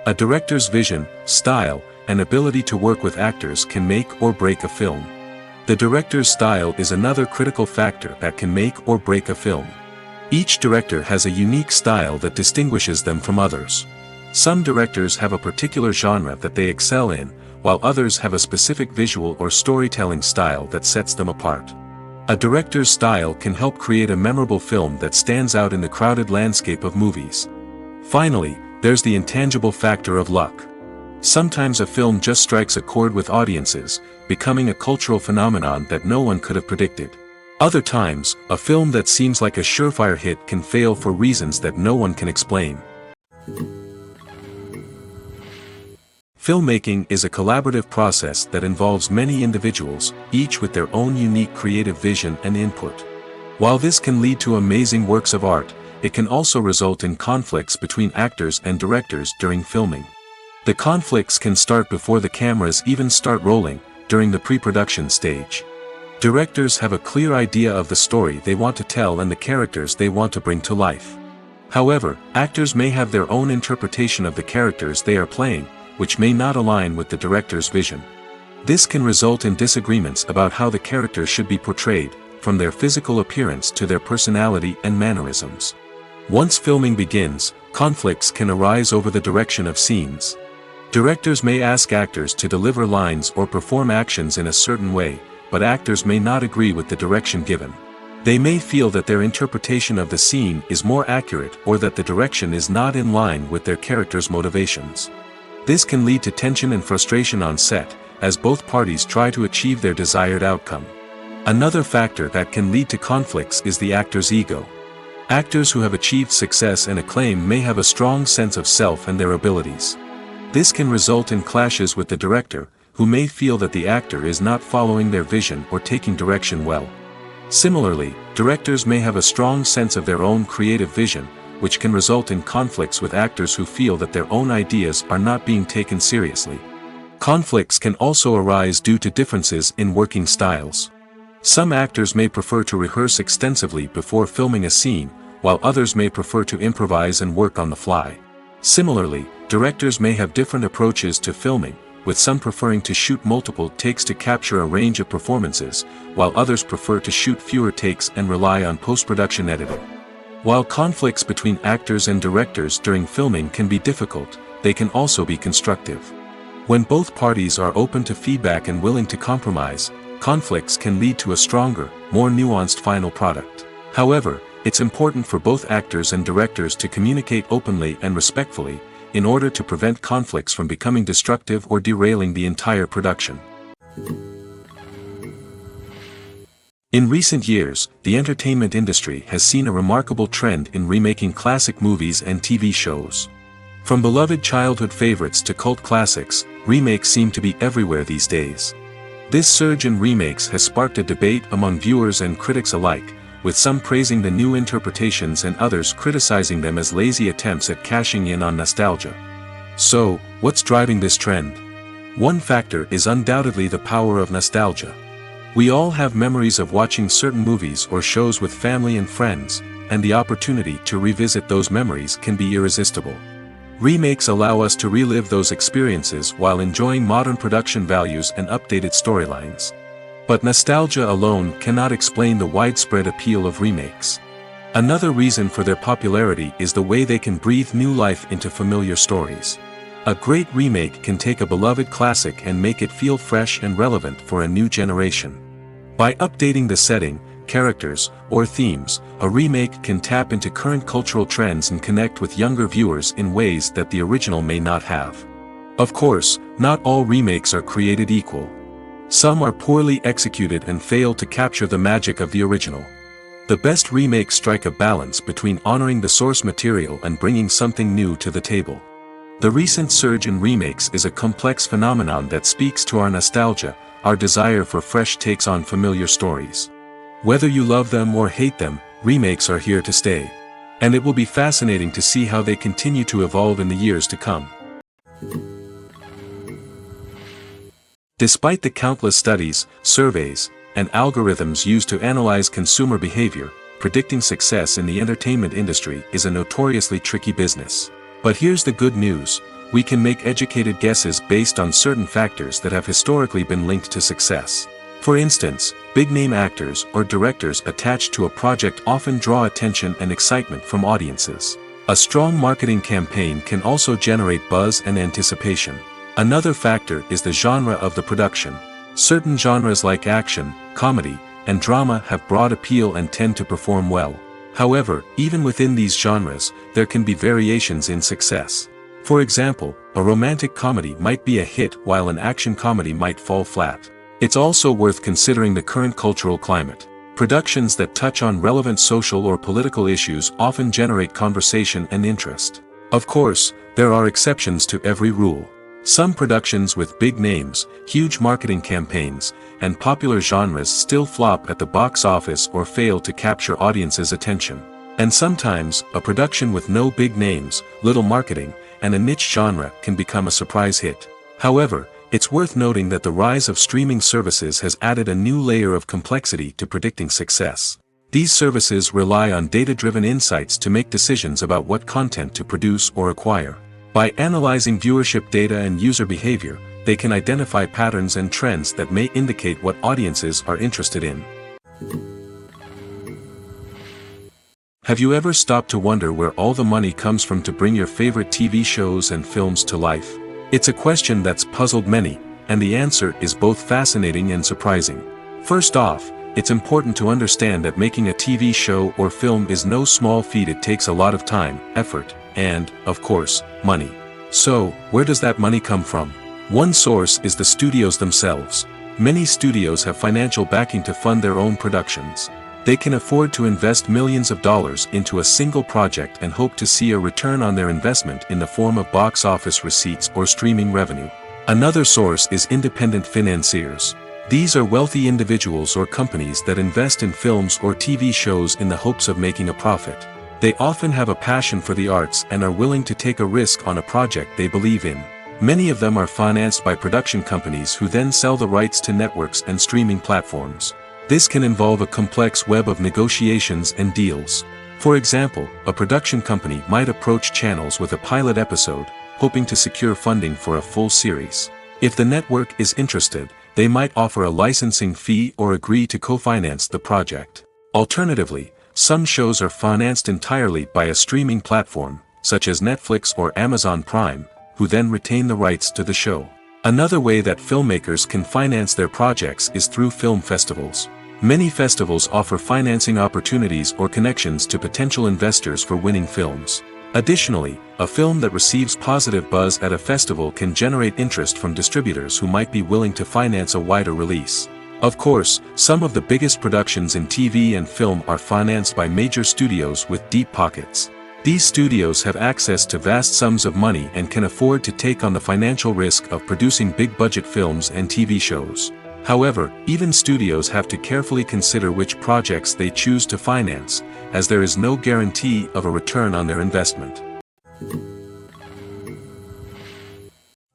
Speaker 1: A director's vision, style, and ability to work with actors can make or break a film. The director's style is another critical factor that can make or break a film. Each director has a unique style that distinguishes them from others. Some directors have a particular genre that they excel in, while others have a specific visual or storytelling style that sets them apart. A director's style can help create a memorable film that stands out in the crowded landscape of movies. Finally, there's the intangible factor of luck. Sometimes a film just strikes a chord with audiences, becoming a cultural phenomenon that no one could have predicted. Other times, a film that seems like a surefire hit can fail for reasons that no one can explain. Filmmaking is a collaborative process that involves many individuals, each with their own unique creative vision and input. While this can lead to amazing works of art, it can also result in conflicts between actors and directors during filming. The conflicts can start before the cameras even start rolling, during the pre-production stage. Directors have a clear idea of the story they want to tell and the characters they want to bring to life. However, actors may have their own interpretation of the characters they are playing, which may not align with the director's vision. This can result in disagreements about how the characters should be portrayed, from their physical appearance to their personality and mannerisms. Once filming begins, conflicts can arise over the direction of scenes. Directors may ask actors to deliver lines or perform actions in a certain way, but actors may not agree with the direction given. They may feel that their interpretation of the scene is more accurate or that the direction is not in line with their character's motivations. This can lead to tension and frustration on set, as both parties try to achieve their desired outcome. Another factor that can lead to conflicts is the actor's ego. Actors who have achieved success and acclaim may have a strong sense of self and their abilities. This can result in clashes with the director, who may feel that the actor is not following their vision or taking direction well. Similarly, directors may have a strong sense of their own creative vision, which can result in conflicts with actors who feel that their own ideas are not being taken seriously. Conflicts can also arise due to differences in working styles. Some actors may prefer to rehearse extensively before filming a scene, while others may prefer to improvise and work on the fly. Similarly, directors may have different approaches to filming, with some preferring to shoot multiple takes to capture a range of performances, while others prefer to shoot fewer takes and rely on post-production editing. While conflicts between actors and directors during filming can be difficult, they can also be constructive. When both parties are open to feedback and willing to compromise, conflicts can lead to a stronger, more nuanced final product. However, it's important for both actors and directors to communicate openly and respectfully, in order to prevent conflicts from becoming destructive or derailing the entire production. In recent years, the entertainment industry has seen a remarkable trend in remaking classic movies and TV shows. From beloved childhood favorites to cult classics, remakes seem to be everywhere these days. This surge in remakes has sparked a debate among viewers and critics alike, with some praising the new interpretations and others criticizing them as lazy attempts at cashing in on nostalgia. So, what's driving this trend? One factor is undoubtedly the power of nostalgia. We all have memories of watching certain movies or shows with family and friends, and the opportunity to revisit those memories can be irresistible. Remakes allow us to relive those experiences while enjoying modern production values and updated storylines. But nostalgia alone cannot explain the widespread appeal of remakes. Another reason for their popularity is the way they can breathe new life into familiar stories. A great remake can take a beloved classic and make it feel fresh and relevant for a new generation. By updating the setting, characters, or themes, a remake can tap into current cultural trends and connect with younger viewers in ways that the original may not have. Of course, not all remakes are created equal. Some are poorly executed and fail to capture the magic of the original. The best remakes strike a balance between honoring the source material and bringing something new to the table. The recent surge in remakes is a complex phenomenon that speaks to our nostalgia, our desire for fresh takes on familiar stories. Whether you love them or hate them, remakes are here to stay. And it will be fascinating to see how they continue to evolve in the years to come. Despite the countless studies, surveys, and algorithms used to analyze consumer behavior, predicting success in the entertainment industry is a notoriously tricky business. But here's the good news: we can make educated guesses based on certain factors that have historically been linked to success. For instance, big-name actors or directors attached to a project often draw attention and excitement from audiences. A strong marketing campaign can also generate buzz and anticipation. Another factor is the genre of the production. Certain genres like action, comedy, and drama have broad appeal and tend to perform well. However, even within these genres, there can be variations in success. For example, a romantic comedy might be a hit while an action comedy might fall flat. It's also worth considering the current cultural climate. Productions that touch on relevant social or political issues often generate conversation and interest. Of course, there are exceptions to every rule. Some productions with big names, huge marketing campaigns, and popular genres still flop at the box office or fail to capture audiences' attention. And sometimes, a production with no big names, little marketing, and a niche genre can become a surprise hit. However, it's worth noting that the rise of streaming services has added a new layer of complexity to predicting success. These services rely on data-driven insights to make decisions about what content to produce or acquire. By analyzing viewership data and user behavior, they can identify patterns and trends that may indicate what audiences are interested in. Have you ever stopped to wonder where all the money comes from to bring your favorite TV shows and films to life? It's a question that's puzzled many, and the answer is both fascinating and surprising. First off, it's important to understand that making a TV show or film is no small feat. It takes a lot of time, effort, and, of course, money. So, where does that money come from? One source is the studios themselves. Many studios have financial backing to fund their own productions. They can afford to invest millions of dollars into a single project and hope to see a return on their investment in the form of box office receipts or streaming revenue. Another source is independent financiers. These are wealthy individuals or companies that invest in films or TV shows in the hopes of making a profit. They often have a passion for the arts and are willing to take a risk on a project they believe in. Many of them are financed by production companies who then sell the rights to networks and streaming platforms. This can involve a complex web of negotiations and deals. For example, a production company might approach channels with a pilot episode, hoping to secure funding for a full series. If the network is interested, they might offer a licensing fee or agree to co-finance the project. Alternatively, some shows are financed entirely by a streaming platform, such as Netflix or Amazon Prime, who then retain the rights to the show. Another way that filmmakers can finance their projects is through film festivals. Many festivals offer financing opportunities or connections to potential investors for winning films. Additionally, a film that receives positive buzz at a festival can generate interest from distributors who might be willing to finance a wider release. Of course, some of the biggest productions in TV and film are financed by major studios with deep pockets. These studios have access to vast sums of money and can afford to take on the financial risk of producing big-budget films and TV shows. However, even studios have to carefully consider which projects they choose to finance, as there is no guarantee of a return on their investment.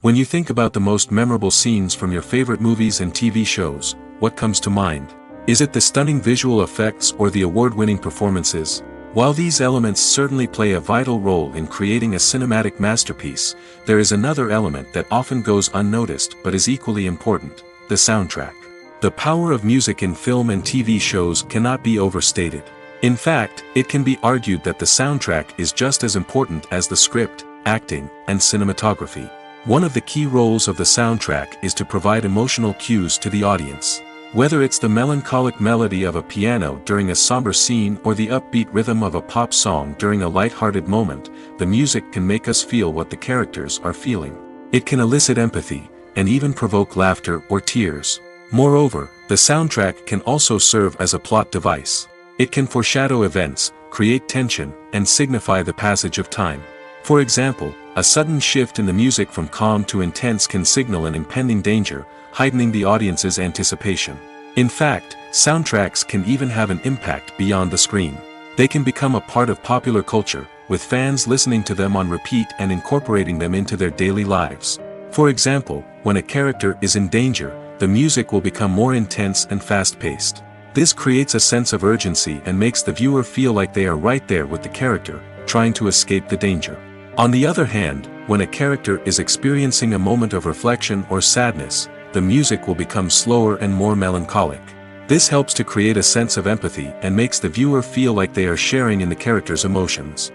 Speaker 1: When you think about the most memorable scenes from your favorite movies and TV shows, what comes to mind? Is it the stunning visual effects or the award-winning performances? While these elements certainly play a vital role in creating a cinematic masterpiece, there is another element that often goes unnoticed but is equally important: the soundtrack. The power of music in film and TV shows cannot be overstated. In fact, it can be argued that the soundtrack is just as important as the script, acting, and cinematography. One of the key roles of the soundtrack is to provide emotional cues to the audience. Whether it's the melancholic melody of a piano during a somber scene or the upbeat rhythm of a pop song during a light-hearted moment, the music can make us feel what the characters are feeling. It can elicit empathy, and even provoke laughter or tears. Moreover, the soundtrack can also serve as a plot device. It can foreshadow events, create tension, and signify the passage of time. For example, a sudden shift in the music from calm to intense can signal an impending danger, heightening the audience's anticipation. In fact, soundtracks can even have an impact beyond the screen. They can become a part of popular culture, with fans listening to them on repeat and incorporating them into their daily lives. For example, when a character is in danger, the music will become more intense and fast-paced. This creates a sense of urgency and makes the viewer feel like they are right there with the character, trying to escape the danger. On the other hand, when a character is experiencing a moment of reflection or sadness, the music will become slower and more melancholic. This helps to create a sense of empathy and makes the viewer feel like they are sharing in the character's emotions.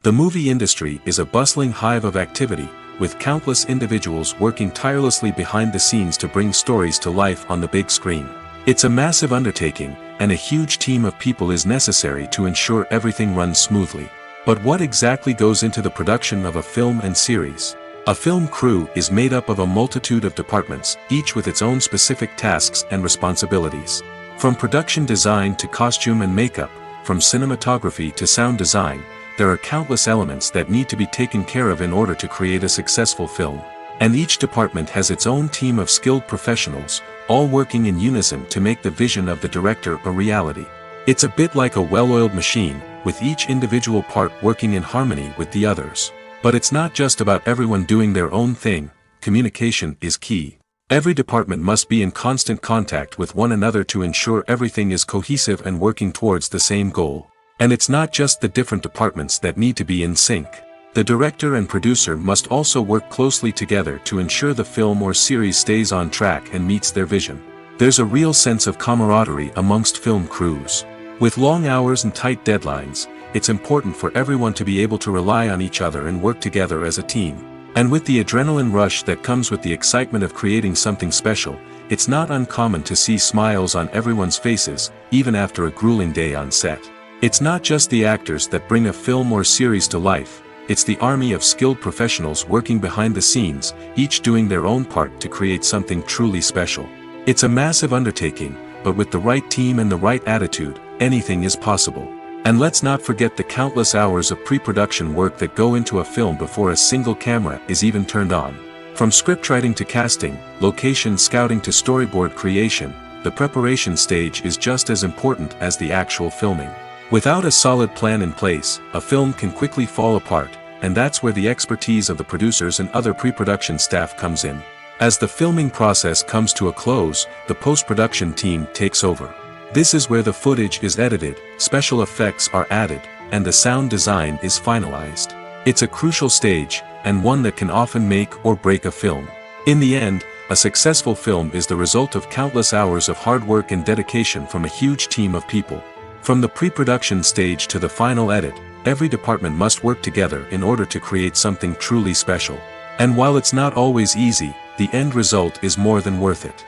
Speaker 1: The movie industry is a bustling hive of activity, with countless individuals working tirelessly behind the scenes to bring stories to life on the big screen. It's a massive undertaking, and a huge team of people is necessary to ensure everything runs smoothly. But what exactly goes into the production of a film and series? A film crew is made up of a multitude of departments, each with its own specific tasks and responsibilities. From production design to costume and makeup, from cinematography to sound design, there are countless elements that need to be taken care of in order to create a successful film. And each department has its own team of skilled professionals, all working in unison to make the vision of the director a reality. It's a bit like a well-oiled machine, with each individual part working in harmony with the others. But it's not just about everyone doing their own thing. Communication is key. Every department must be in constant contact with one another to ensure everything is cohesive and working towards the same goal. And it's not just the different departments that need to be in sync. The director and producer must also work closely together to ensure the film or series stays on track and meets their vision. There's a real sense of camaraderie amongst film crews. With long hours and tight deadlines, it's important for everyone to be able to rely on each other and work together as a team. And with the adrenaline rush that comes with the excitement of creating something special, it's not uncommon to see smiles on everyone's faces, even after a grueling day on set. It's not just the actors that bring a film or series to life, it's the army of skilled professionals working behind the scenes, each doing their own part to create something truly special. It's a massive undertaking, but with the right team and the right attitude, anything is possible. And let's not forget the countless hours of pre-production work that go into a film before a single camera is even turned on. From scriptwriting to casting, location scouting to storyboard creation, the preparation stage is just as important as the actual filming. Without a solid plan in place, a film can quickly fall apart, and that's where the expertise of the producers and other pre-production staff comes in. As the filming process comes to a close, the post-production team takes over. This is where the footage is edited, special effects are added, and the sound design is finalized. It's a crucial stage, and one that can often make or break a film. In the end, a successful film is the result of countless hours of hard work and dedication from a huge team of people. From the pre-production stage to the final edit, every department must work together in order to create something truly special. And while it's not always easy, the end result is more than worth it.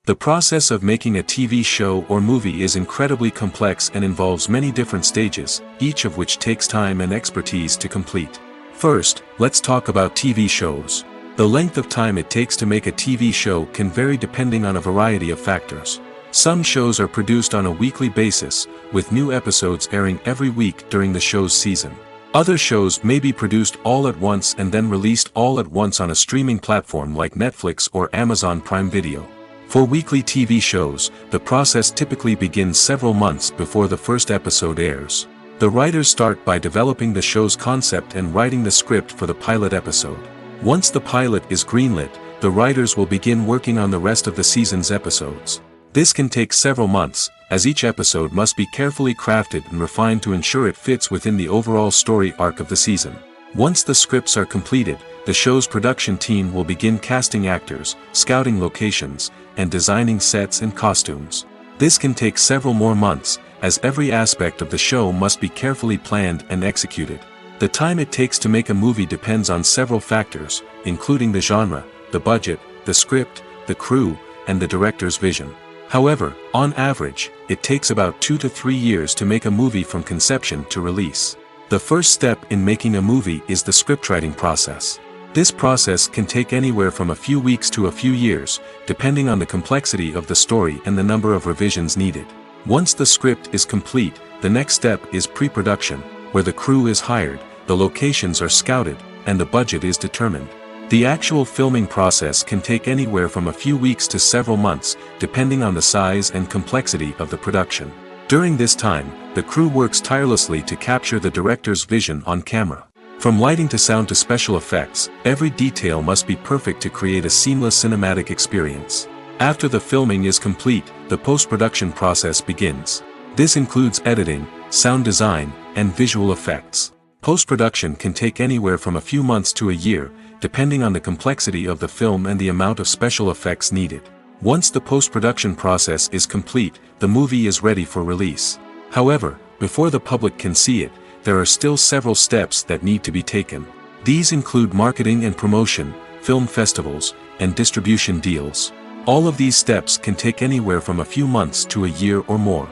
Speaker 1: The process of making a TV show or movie is incredibly complex and involves many different stages, each of which takes time and expertise to complete. First, let's talk about TV shows. The length of time it takes to make a TV show can vary depending on a variety of factors. Some shows are produced on a weekly basis, with new episodes airing every week during the show's season. Other shows may be produced all at once and then released all at once on a streaming platform like Netflix or Amazon Prime Video. For weekly TV shows, the process typically begins several months before the first episode airs. The writers start by developing the show's concept and writing the script for the pilot episode. Once the pilot is greenlit, the writers will begin working on the rest of the season's episodes. This can take several months, as each episode must be carefully crafted and refined to ensure it fits within the overall story arc of the season. Once the scripts are completed, the show's production team will begin casting actors, scouting locations, and designing sets and costumes. This can take several more months, as every aspect of the show must be carefully planned and executed. The time it takes to make a movie depends on several factors, including the genre, the budget, the script, the crew, and the director's vision. However, on average, it takes about 2 to 3 years to make a movie from conception to release. The first step in making a movie is the scriptwriting process. This process can take anywhere from a few weeks to a few years, depending on the complexity of the story and the number of revisions needed. Once the script is complete, the next step is pre-production, where the crew is hired, the locations are scouted, and the budget is determined. The actual filming process can take anywhere from a few weeks to several months, depending on the size and complexity of the production. During this time, the crew works tirelessly to capture the director's vision on camera. From lighting to sound to special effects, every detail must be perfect to create a seamless cinematic experience. After the filming is complete, the post-production process begins. This includes editing, sound design, and visual effects. Post-production can take anywhere from a few months to a year, depending on the complexity of the film and the amount of special effects needed. Once the post-production process is complete, the movie is ready for release. However, before the public can see it, there are still several steps that need to be taken. These include marketing and promotion, film festivals, and distribution deals. All of these steps can take anywhere from a few months to a year or more.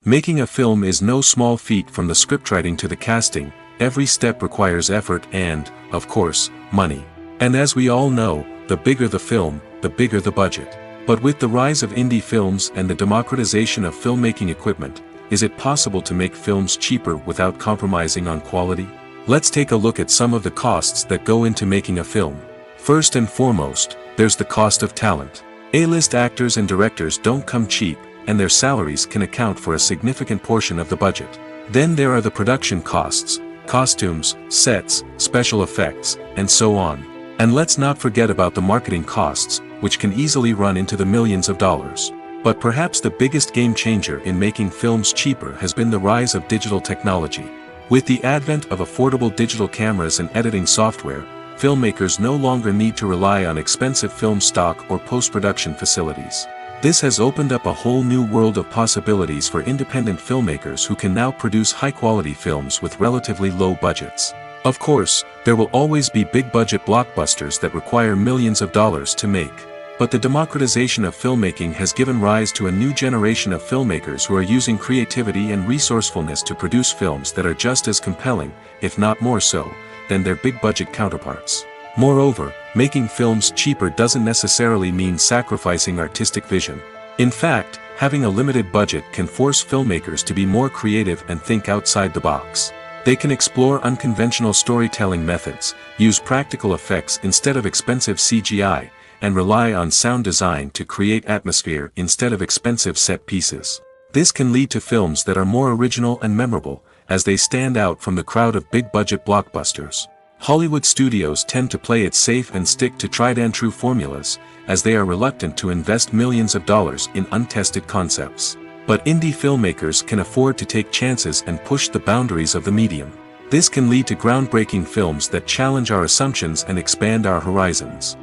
Speaker 1: Making a film is no small feat. From the scriptwriting to the casting, every step requires effort and, of course, money. And as we all know, the bigger the film, the bigger the budget. But with the rise of indie films and the democratization of filmmaking equipment, is it possible to make films cheaper without compromising on quality? Let's take a look at some of the costs that go into making a film. First and foremost, there's the cost of talent. A-list actors and directors don't come cheap, and their salaries can account for a significant portion of the budget. Then there are the production costs, costumes, sets, special effects, and so on. And let's not forget about the marketing costs, which can easily run into the millions of dollars. But perhaps the biggest game changer in making films cheaper has been the rise of digital technology. With the advent of affordable digital cameras and editing software, filmmakers no longer need to rely on expensive film stock or post-production facilities. This has opened up a whole new world of possibilities for independent filmmakers who can now produce high-quality films with relatively low budgets. Of course, there will always be big-budget blockbusters that require millions of dollars to make. But the democratization of filmmaking has given rise to a new generation of filmmakers who are using creativity and resourcefulness to produce films that are just as compelling, if not more so, than their big-budget counterparts. Moreover, making films cheaper doesn't necessarily mean sacrificing artistic vision. In fact, having a limited budget can force filmmakers to be more creative and think outside the box. They can explore unconventional storytelling methods, use practical effects instead of expensive CGI, and rely on sound design to create atmosphere instead of expensive set pieces. This can lead to films that are more original and memorable, as they stand out from the crowd of big-budget blockbusters. Hollywood studios tend to play it safe and stick to tried-and-true formulas, as they are reluctant to invest millions of dollars in untested concepts. But indie filmmakers can afford to take chances and push the boundaries of the medium. This can lead to groundbreaking films that challenge our assumptions and expand our horizons.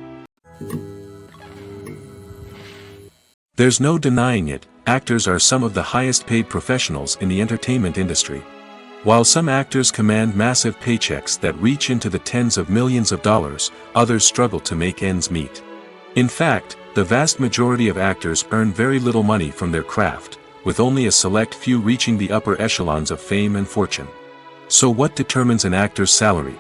Speaker 1: There's no denying it, actors are some of the highest-paid professionals in the entertainment industry. While some actors command massive paychecks that reach into the tens of millions of dollars, others struggle to make ends meet. In fact, the vast majority of actors earn very little money from their craft, with only a select few reaching the upper echelons of fame and fortune. So what determines an actor's salary?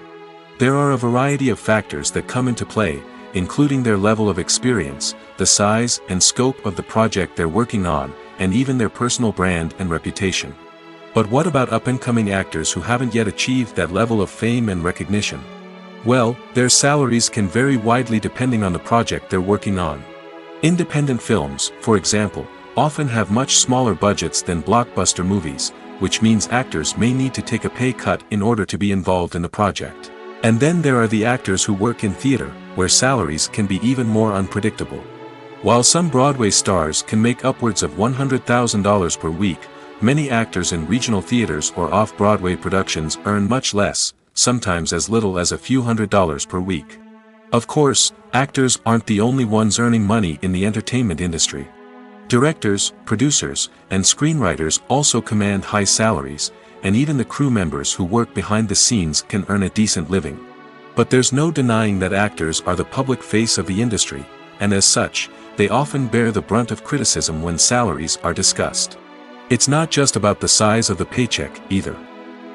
Speaker 1: There are a variety of factors that come into play, including their level of experience, the size and scope of the project they're working on, and even their personal brand and reputation. But what about up-and-coming actors who haven't yet achieved that level of fame and recognition? Well, their salaries can vary widely depending on the project they're working on. Independent films, for example, often have much smaller budgets than blockbuster movies, which means actors may need to take a pay cut in order to be involved in the project. And then there are the actors who work in theater, where salaries can be even more unpredictable. While some Broadway stars can make upwards of $100,000 per week, many actors in regional theaters or off-Broadway productions earn much less, sometimes as little as a few $100s per week. Of course, actors aren't the only ones earning money in the entertainment industry. Directors, producers, and screenwriters also command high salaries, and even the crew members who work behind the scenes can earn a decent living. But there's no denying that actors are the public face of the industry, and as such, they often bear the brunt of criticism when salaries are discussed. It's not just about the size of the paycheck, either.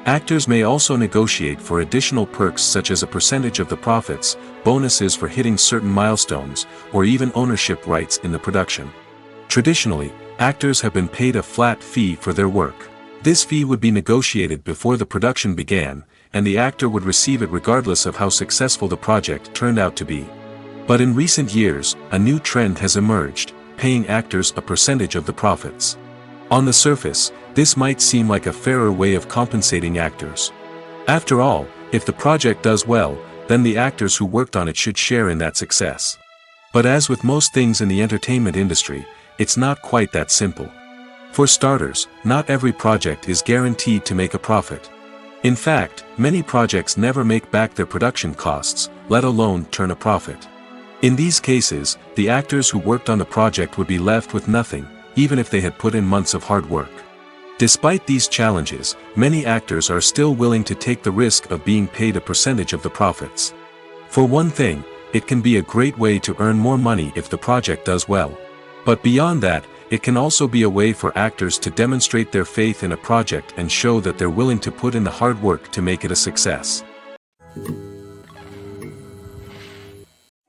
Speaker 1: Actors may also negotiate for additional perks such as a percentage of the profits, bonuses for hitting certain milestones, or even ownership rights in the production. Traditionally, actors have been paid a flat fee for their work. This fee would be negotiated before the production began, and the actor would receive it regardless of how successful the project turned out to be. But in recent years, a new trend has emerged, paying actors a percentage of the profits. On the surface, this might seem like a fairer way of compensating actors. After all, if the project does well, then the actors who worked on it should share in that success. But as with most things in the entertainment industry, it's not quite that simple. For starters, not every project is guaranteed to make a profit. In fact, many projects never make back their production costs, let alone turn a profit. In these cases, the actors who worked on the project would be left with nothing, even if they had put in months of hard work. Despite these challenges, many actors are still willing to take the risk of being paid a percentage of the profits. For one thing, it can be a great way to earn more money if the project does well. But beyond that, it can also be a way for actors to demonstrate their faith in a project and show that they're willing to put in the hard work to make it a success.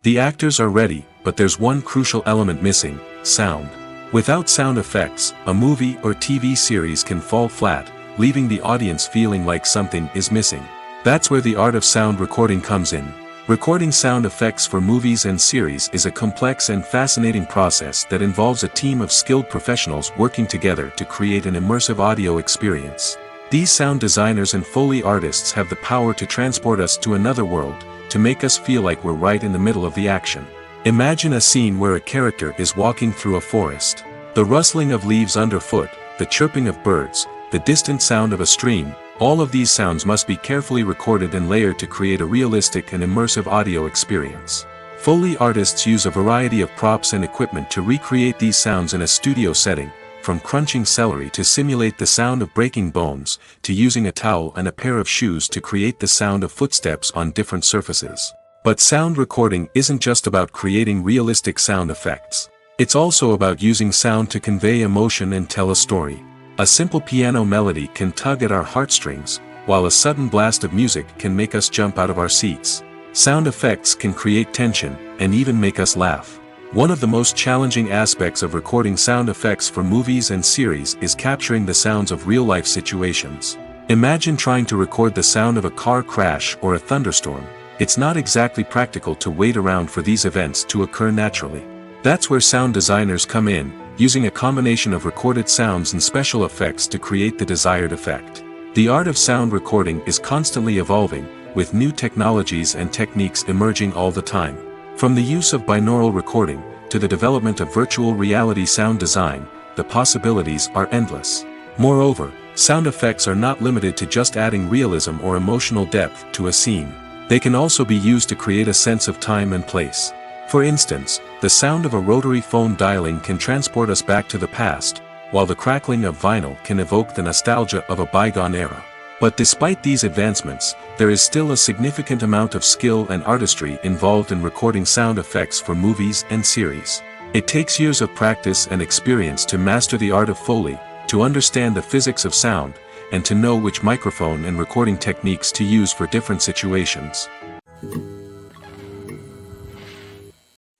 Speaker 1: The actors are ready, but there's one crucial element missing: sound. Without sound effects, a movie or TV series can fall flat, leaving the audience feeling like something is missing. That's where the art of sound recording comes in. Recording sound effects for movies and series is a complex and fascinating process that involves a team of skilled professionals working together to create an immersive audio experience. These sound designers and Foley artists have the power to transport us to another world, to make us feel like we're right in the middle of the action. Imagine a scene where a character is walking through a forest. The rustling of leaves underfoot, the chirping of birds, the distant sound of a stream, all of these sounds must be carefully recorded and layered to create a realistic and immersive audio experience. Foley artists use a variety of props and equipment to recreate these sounds in a studio setting, from crunching celery to simulate the sound of breaking bones, to using a towel and a pair of shoes to create the sound of footsteps on different surfaces. But sound recording isn't just about creating realistic sound effects. It's also about using sound to convey emotion and tell a story. A simple piano melody can tug at our heartstrings, while a sudden blast of music can make us jump out of our seats. Sound effects can create tension, and even make us laugh. One of the most challenging aspects of recording sound effects for movies and series is capturing the sounds of real-life situations. Imagine trying to record the sound of a car crash or a thunderstorm. It's not exactly practical to wait around for these events to occur naturally. That's where sound designers come in, using a combination of recorded sounds and special effects to create the desired effect. The art of sound recording is constantly evolving, with new technologies and techniques emerging all the time. From the use of binaural recording, to the development of virtual reality sound design, the possibilities are endless. Moreover, sound effects are not limited to just adding realism or emotional depth to a scene. They can also be used to create a sense of time and place. For instance, the sound of a rotary phone dialing can transport us back to the past, while the crackling of vinyl can evoke the nostalgia of a bygone era. But despite these advancements, there is still a significant amount of skill and artistry involved in recording sound effects for movies and series. It takes years of practice and experience to master the art of Foley, to understand the physics of sound, and to know which microphone and recording techniques to use for different situations.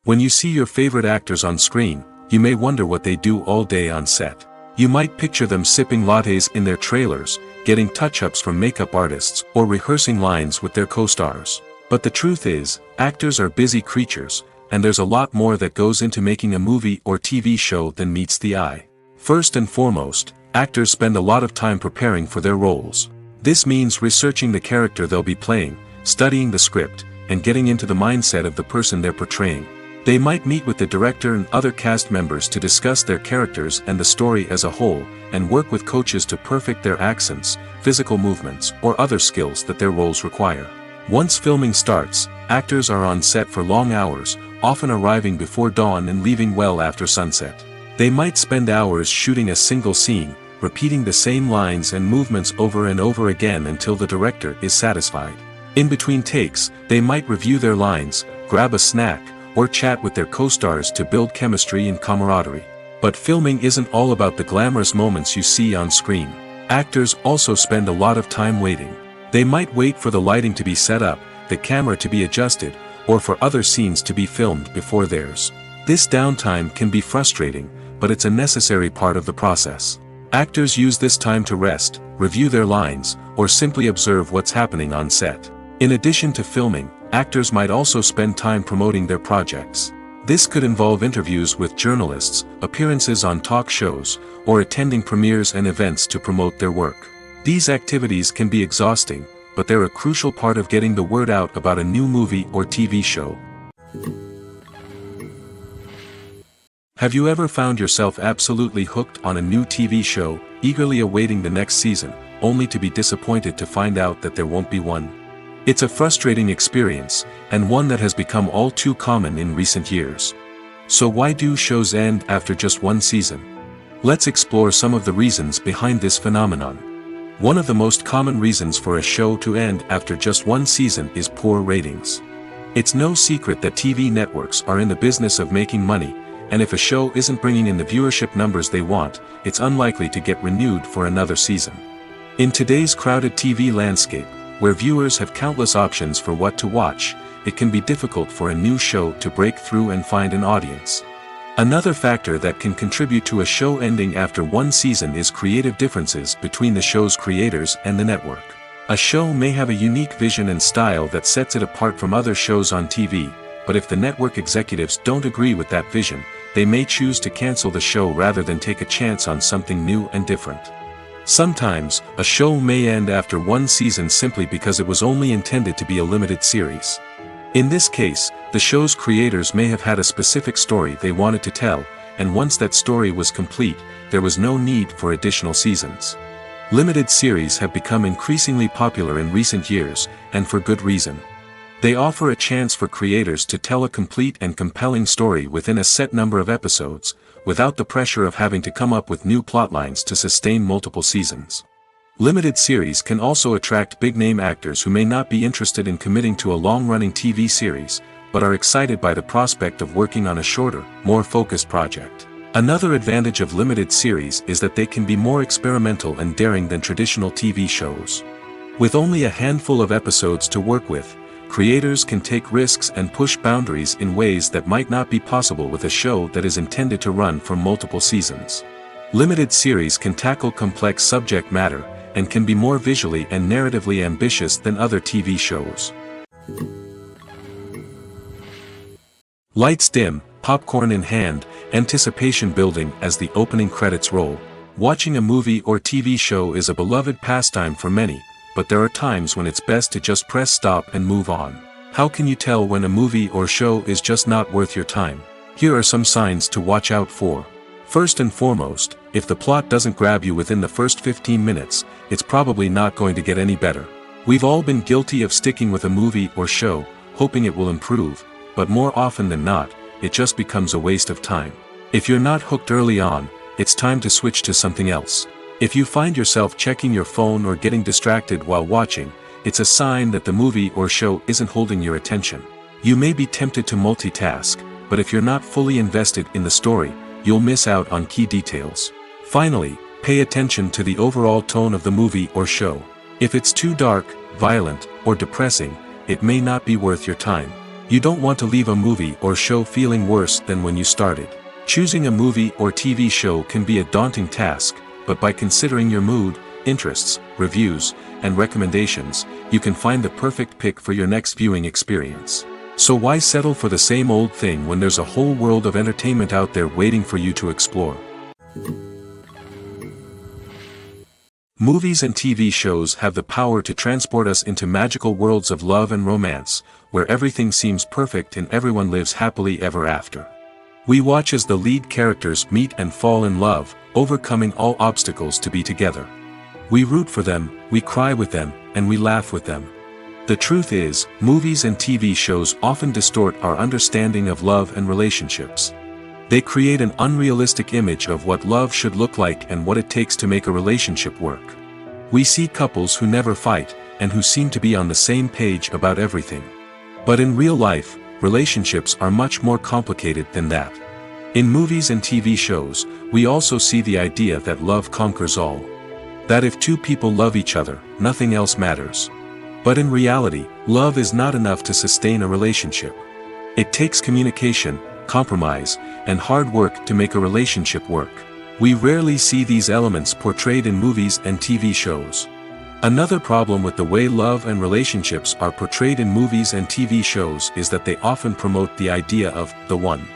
Speaker 1: When you see your favorite actors on screen, you may wonder what they do all day on set. You might picture them sipping lattes in their trailers, getting touch-ups from makeup artists, or rehearsing lines with their co-stars. But the truth is, actors are busy creatures, and there's a lot more that goes into making a movie or TV show than meets the eye. First and foremost, actors spend a lot of time preparing for their roles. This means researching the character they'll be playing, studying the script, and getting into the mindset of the person they're portraying. They might meet with the director and other cast members to discuss their characters and the story as a whole, and work with coaches to perfect their accents, physical movements, or other skills that their roles require. Once filming starts, actors are on set for long hours, often arriving before dawn and leaving well after sunset. They might spend hours shooting a single scene, repeating the same lines and movements over and over again until the director is satisfied. In between takes, they might review their lines, grab a snack, or chat with their co-stars to build chemistry and camaraderie. But filming isn't all about the glamorous moments you see on screen. Actors also spend a lot of time waiting. They might wait for the lighting to be set up, the camera to be adjusted, or for other scenes to be filmed before theirs. This downtime can be frustrating, but it's a necessary part of the process. Actors use this time to rest, review their lines, or simply observe what's happening on set. In addition to filming, actors might also spend time promoting their projects. This could involve interviews with journalists, appearances on talk shows, or attending premieres and events to promote their work. These activities can be exhausting, but they're a crucial part of getting the word out about a new movie or TV show. Have you ever found yourself absolutely hooked on a new TV show, eagerly awaiting the next season, only to be disappointed to find out that there won't be one? It's a frustrating experience, and one that has become all too common in recent years. So why do shows end after just one season? Let's explore some of the reasons behind this phenomenon. One of the most common reasons for a show to end after just one season is poor ratings. It's no secret that TV networks are in the business of making money, and if a show isn't bringing in the viewership numbers they want, it's unlikely to get renewed for another season. In today's crowded TV landscape, where viewers have countless options for what to watch, it can be difficult for a new show to break through and find an audience. Another factor that can contribute to a show ending after one season is creative differences between the show's creators and the network. A show may have a unique vision and style that sets it apart from other shows on TV, but if the network executives don't agree with that vision, they may choose to cancel the show rather than take a chance on something new and different. Sometimes, a show may end after one season simply because it was only intended to be a limited series. In this case, the show's creators may have had a specific story they wanted to tell, and once that story was complete, there was no need for additional seasons. Limited series have become increasingly popular in recent years, and for good reason. They offer a chance for creators to tell a complete and compelling story within a set number of episodes, without the pressure of having to come up with new plotlines to sustain multiple seasons. Limited series can also attract big-name actors who may not be interested in committing to a long-running TV series, but are excited by the prospect of working on a shorter, more focused project. Another advantage of limited series is that they can be more experimental and daring than traditional TV shows. With only a handful of episodes to work with, creators can take risks and push boundaries in ways that might not be possible with a show that is intended to run for multiple seasons. Limited series can tackle complex subject matter, and can be more visually and narratively ambitious than other TV shows. Lights dim, popcorn in hand, anticipation building as the opening credits roll. Watching a movie or TV show is a beloved pastime for many, but there are times when it's best to just press stop and move on. How can you tell when a movie or show is just not worth your time? Here are some signs to watch out for. First and foremost, if the plot doesn't grab you within the first 15 minutes, it's probably not going to get any better. We've all been guilty of sticking with a movie or show, hoping it will improve, but more often than not, it just becomes a waste of time. If you're not hooked early on, it's time to switch to something else. If you find yourself checking your phone or getting distracted while watching, it's a sign that the movie or show isn't holding your attention. You may be tempted to multitask, but if you're not fully invested in the story, you'll miss out on key details. Finally, pay attention to the overall tone of the movie or show. If it's too dark, violent, or depressing, it may not be worth your time. You don't want to leave a movie or show feeling worse than when you started. Choosing a movie or TV show can be a daunting task, but by considering your mood, interests, reviews, and recommendations, you can find the perfect pick for your next viewing experience. So why settle for the same old thing when there's a whole world of entertainment out there waiting for you to explore? Movies and TV shows have the power to transport us into magical worlds of love and romance, where everything seems perfect and everyone lives happily ever after. We watch as the lead characters meet and fall in love, overcoming all obstacles to be together. We root for them, we cry with them, and we laugh with them. The truth is, movies and TV shows often distort our understanding of love and relationships. They create an unrealistic image of what love should look like and what it takes to make a relationship work. We see couples who never fight, and who seem to be on the same page about everything. But in real life, relationships are much more complicated than that. In movies and TV shows, we also see the idea that love conquers all. That if two people love each other, nothing else matters. But in reality, love is not enough to sustain a relationship. It takes communication, compromise, and hard work to make a relationship work. We rarely see these elements portrayed in movies and TV shows. Another problem with the way love and relationships are portrayed in movies and TV shows is that they often promote the idea of the one.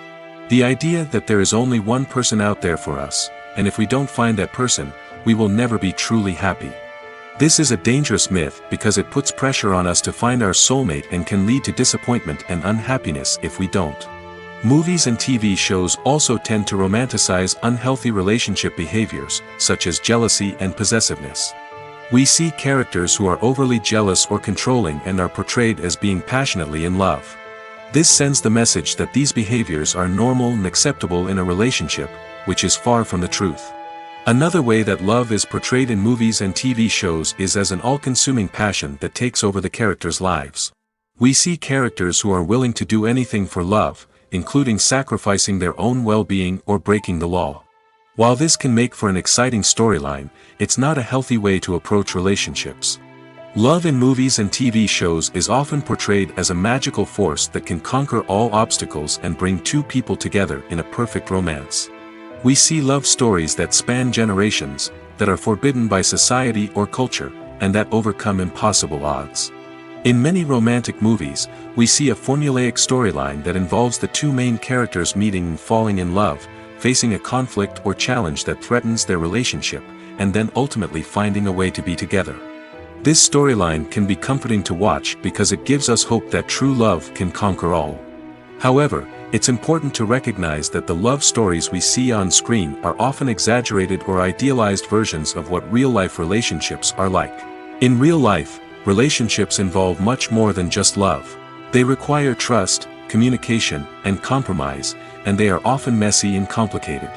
Speaker 1: The idea that there is only one person out there for us, and if we don't find that person, we will never be truly happy. This is a dangerous myth because it puts pressure on us to find our soulmate and can lead to disappointment and unhappiness if we don't. Movies and TV shows also tend to romanticize unhealthy relationship behaviors, such as jealousy and possessiveness. We see characters who are overly jealous or controlling and are portrayed as being passionately in love. This sends the message that these behaviors are normal and acceptable in a relationship, which is far from the truth. Another way that love is portrayed in movies and TV shows is as an all-consuming passion that takes over the characters' lives. We see characters who are willing to do anything for love, including sacrificing their own well-being or breaking the law. While this can make for an exciting storyline, it's not a healthy way to approach relationships. Love in movies and TV shows is often portrayed as a magical force that can conquer all obstacles and bring two people together in a perfect romance. We see love stories that span generations, that are forbidden by society or culture, and that overcome impossible odds. In many romantic movies, we see a formulaic storyline that involves the two main characters meeting and falling in love, facing a conflict or challenge that threatens their relationship, and then ultimately finding a way to be together. This storyline can be comforting to watch because it gives us hope that true love can conquer all. However, it's important to recognize that the love stories we see on screen are often exaggerated or idealized versions of what real-life relationships are like. In real life, relationships involve much more than just love. They require trust, communication, and compromise, and they are often messy and complicated.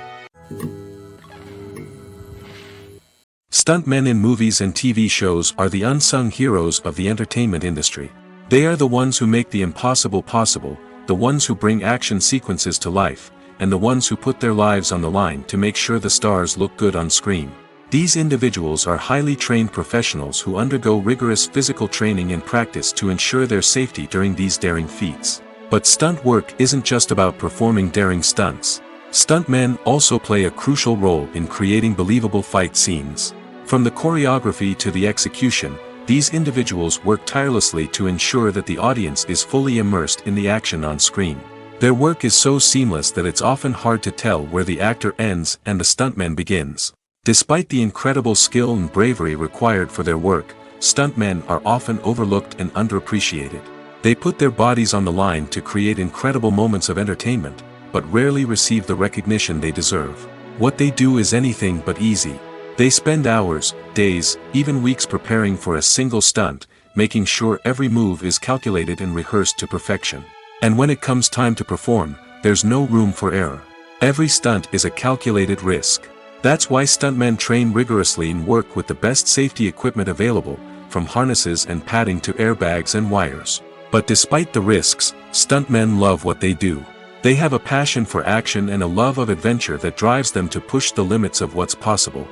Speaker 1: Stuntmen in movies and TV shows are the unsung heroes of the entertainment industry. They are the ones who make the impossible possible, the ones who bring action sequences to life, and the ones who put their lives on the line to make sure the stars look good on screen. These individuals are highly trained professionals who undergo rigorous physical training and practice to ensure their safety during these daring feats. But stunt work isn't just about performing daring stunts. Stuntmen also play a crucial role in creating believable fight scenes. From the choreography to the execution, these individuals work tirelessly to ensure that the audience is fully immersed in the action on screen. Their work is so seamless that it's often hard to tell where the actor ends and the stuntman begins. Despite the incredible skill and bravery required for their work, stuntmen are often overlooked and underappreciated. They put their bodies on the line to create incredible moments of entertainment, but rarely receive the recognition they deserve. What they do is anything but easy. They spend hours, days, even weeks preparing for a single stunt, making sure every move is calculated and rehearsed to perfection. And when it comes time to perform, there's no room for error. Every stunt is a calculated risk. That's why stuntmen train rigorously and work with the best safety equipment available, from harnesses and padding to airbags and wires. But despite the risks, stuntmen love what they do. They have a passion for action and a love of adventure that drives them to push the limits of what's possible.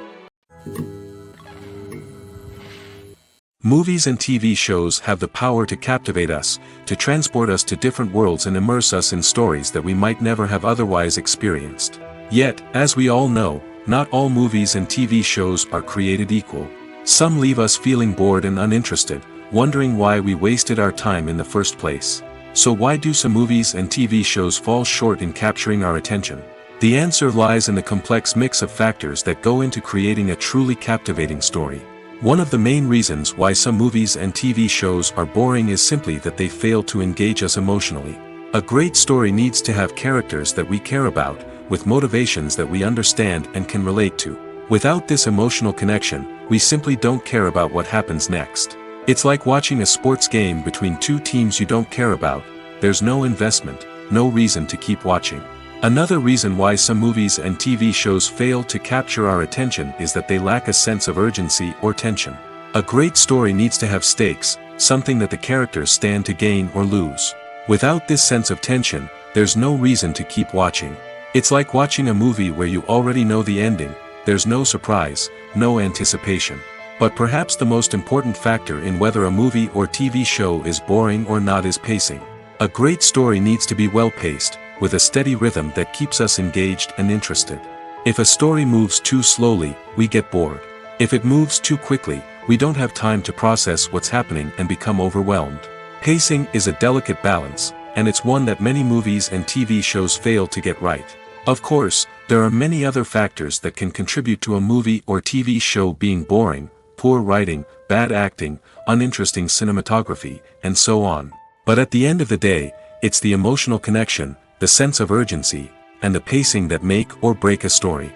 Speaker 1: Movies and TV shows have the power to captivate us, to transport us to different worlds and immerse us in stories that we might never have otherwise experienced. Yet, as we all know, not all movies and TV shows are created equal. Some leave us feeling bored and uninterested, wondering why we wasted our time in the first place. So why do some movies and TV shows fall short in capturing our attention? The answer lies in the complex mix of factors that go into creating a truly captivating story. One of the main reasons why some movies and TV shows are boring is simply that they fail to engage us emotionally. A great story needs to have characters that we care about, with motivations that we understand and can relate to. Without this emotional connection, we simply don't care about what happens next. It's like watching a sports game between two teams you don't care about. There's no investment, no reason to keep watching. Another reason why some movies and TV shows fail to capture our attention is that they lack a sense of urgency or tension. A great story needs to have stakes, something that the characters stand to gain or lose. Without this sense of tension, there's no reason to keep watching. It's like watching a movie where you already know the ending. There's no surprise, no anticipation. But perhaps the most important factor in whether a movie or TV show is boring or not is pacing. A great story needs to be well-paced, with a steady rhythm that keeps us engaged and interested. If a story moves too slowly, we get bored. If it moves too quickly, we don't have time to process what's happening and become overwhelmed. Pacing is a delicate balance, and it's one that many movies and TV shows fail to get right. Of course, there are many other factors that can contribute to a movie or TV show being boring: poor writing, bad acting, uninteresting cinematography, and so on. But at the end of the day, it's the emotional connection, the sense of urgency, and the pacing that make or break a story.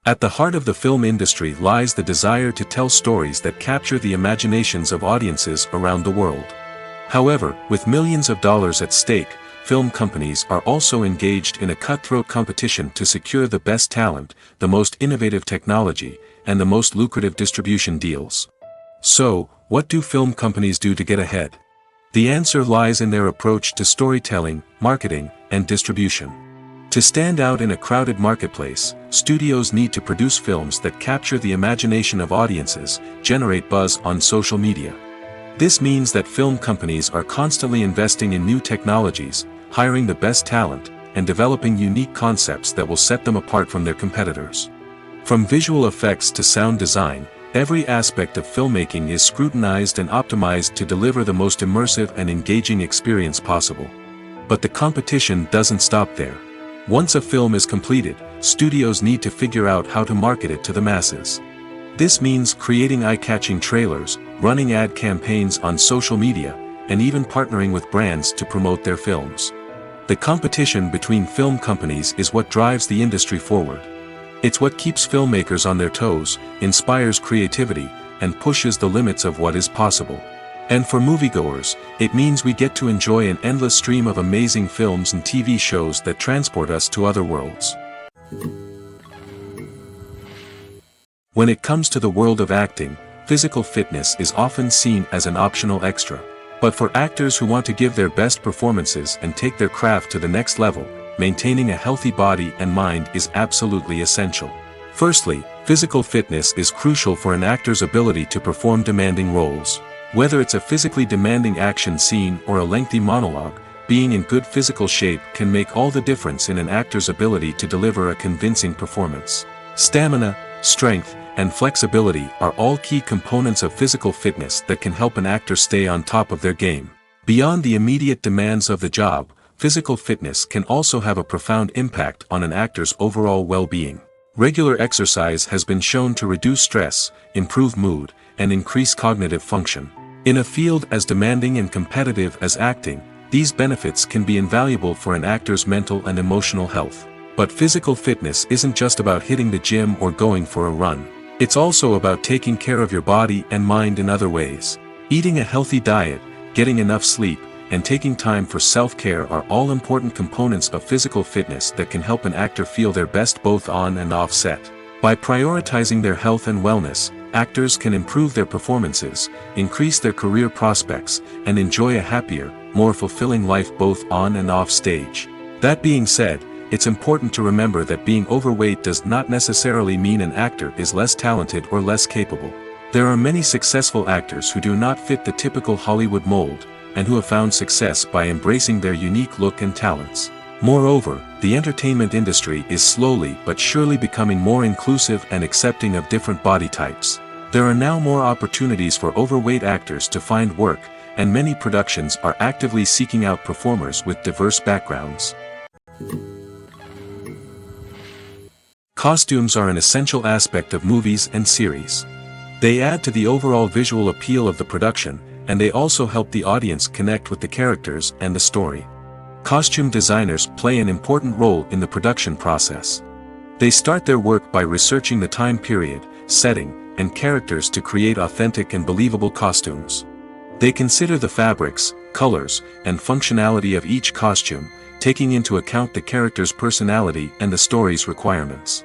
Speaker 1: At the heart of the film industry lies the desire to tell stories that capture the imaginations of audiences around the world. However, with millions of dollars at stake, film companies are also engaged in a cutthroat competition to secure the best talent, the most innovative technology, and the most lucrative distribution deals. So, what do film companies do to get ahead? The answer lies in their approach to storytelling, marketing, and distribution. To stand out in a crowded marketplace, studios need to produce films that capture the imagination of audiences, generate buzz on social media. This means that film companies are constantly investing in new technologies, hiring the best talent, and developing unique concepts that will set them apart from their competitors. From visual effects to sound design, every aspect of filmmaking is scrutinized and optimized to deliver the most immersive and engaging experience possible. But the competition doesn't stop there. Once a film is completed, studios need to figure out how to market it to the masses. This means creating eye-catching trailers, running ad campaigns on social media, and even partnering with brands to promote their films. The competition between film companies is what drives the industry forward. It's what keeps filmmakers on their toes, inspires creativity, and pushes the limits of what is possible. And for moviegoers, it means we get to enjoy an endless stream of amazing films and TV shows that transport us to other worlds. When it comes to the world of acting, physical fitness is often seen as an optional extra. But for actors who want to give their best performances and take their craft to the next level, maintaining a healthy body and mind is absolutely essential. Firstly, physical fitness is crucial for an actor's ability to perform demanding roles. Whether it's a physically demanding action scene or a lengthy monologue, being in good physical shape can make all the difference in an actor's ability to deliver a convincing performance. Stamina, strength, and flexibility are all key components of physical fitness that can help an actor stay on top of their game. Beyond the immediate demands of the job, physical fitness can also have a profound impact on an actor's overall well-being. Regular exercise has been shown to reduce stress, improve mood, and increase cognitive function. In a field as demanding and competitive as acting, these benefits can be invaluable for an actor's mental and emotional health. But physical fitness isn't just about hitting the gym or going for a run. It's also about taking care of your body and mind in other ways. Eating a healthy diet, getting enough sleep, and taking time for self-care are all important components of physical fitness that can help an actor feel their best both on and off set. By prioritizing their health and wellness, actors can improve their performances, increase their career prospects, and enjoy a happier, more fulfilling life both on and off stage. That being said, it's important to remember that being overweight does not necessarily mean an actor is less talented or less capable. There are many successful actors who do not fit the typical Hollywood mold, and who have found success by embracing their unique look and talents. Moreover, the entertainment industry is slowly but surely becoming more inclusive and accepting of different body types. There are now more opportunities for overweight actors to find work, and many productions are actively seeking out performers with diverse backgrounds. Costumes are an essential aspect of movies and series. They add to the overall visual appeal of the production, and they also help the audience connect with the characters and the story. Costume designers play an important role in the production process. They start their work by researching the time period, setting, and characters to create authentic and believable costumes. They consider the fabrics, colors, and functionality of each costume, taking into account the character's personality and the story's requirements.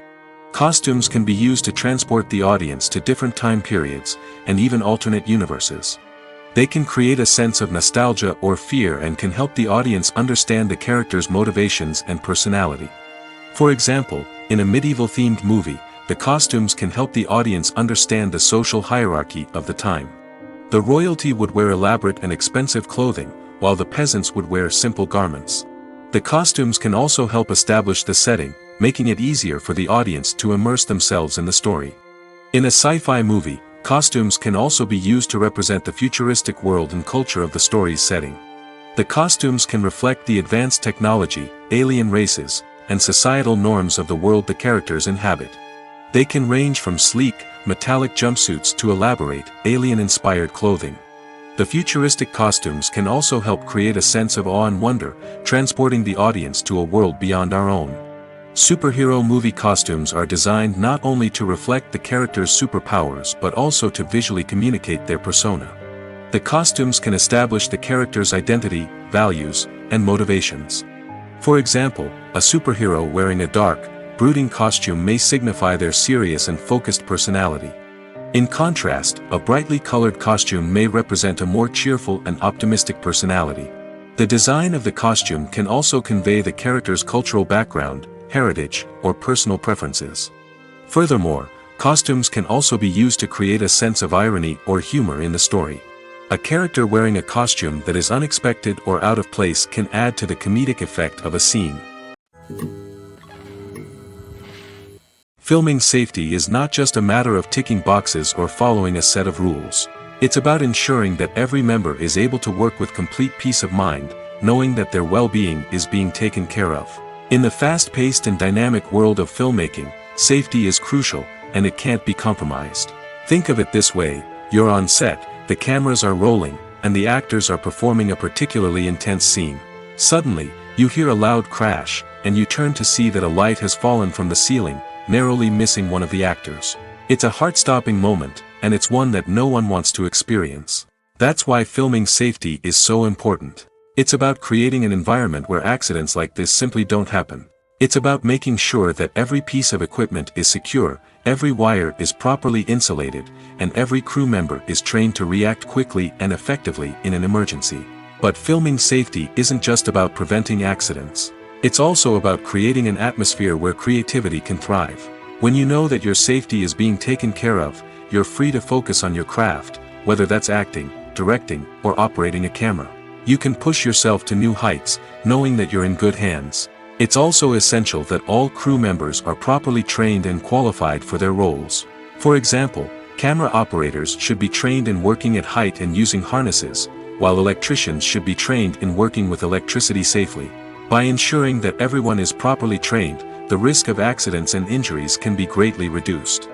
Speaker 1: Costumes can be used to transport the audience to different time periods, and even alternate universes. They can create a sense of nostalgia or fear and can help the audience understand the character's motivations and personality. For example, in a medieval-themed movie, the costumes can help the audience understand the social hierarchy of the time. The royalty would wear elaborate and expensive clothing, while the peasants would wear simple garments. The costumes can also help establish the setting, making it easier for the audience to immerse themselves in the story. In a sci-fi movie, costumes can also be used to represent the futuristic world and culture of the story's setting. The costumes can reflect the advanced technology, alien races, and societal norms of the world the characters inhabit. They can range from sleek, metallic jumpsuits to elaborate, alien-inspired clothing. The futuristic costumes can also help create a sense of awe and wonder, transporting the audience to a world beyond our own. Superhero movie costumes are designed not only to reflect the character's superpowers but also to visually communicate their persona. The costumes can establish the character's identity, values, and motivations. For example, a superhero wearing a dark, brooding costume may signify their serious and focused personality. In contrast, a brightly colored costume may represent a more cheerful and optimistic personality. The design of the costume can also convey the character's cultural background, heritage, or personal preferences. Furthermore, costumes can also be used to create a sense of irony or humor in the story. A character wearing a costume that is unexpected or out of place can add to the comedic effect of a scene. Filming safety is not just a matter of ticking boxes or following a set of rules. It's about ensuring that every member is able to work with complete peace of mind, knowing that their well-being is being taken care of. In the fast-paced and dynamic world of filmmaking, safety is crucial, and it can't be compromised. Think of it this way: you're on set, the cameras are rolling, and the actors are performing a particularly intense scene. Suddenly, you hear a loud crash, and you turn to see that a light has fallen from the ceiling, narrowly missing one of the actors. It's a heart-stopping moment, and it's one that no one wants to experience. That's why filming safety is so important. It's about creating an environment where accidents like this simply don't happen. It's about making sure that every piece of equipment is secure, every wire is properly insulated, and every crew member is trained to react quickly and effectively in an emergency. But filming safety isn't just about preventing accidents. It's also about creating an atmosphere where creativity can thrive. When you know that your safety is being taken care of, you're free to focus on your craft, whether that's acting, directing, or operating a camera. You can push yourself to new heights, knowing that you're in good hands. It's also essential that all crew members are properly trained and qualified for their roles. For example, camera operators should be trained in working at height and using harnesses, while electricians should be trained in working with electricity safely. By ensuring that everyone is properly trained, the risk of accidents and injuries can be greatly reduced.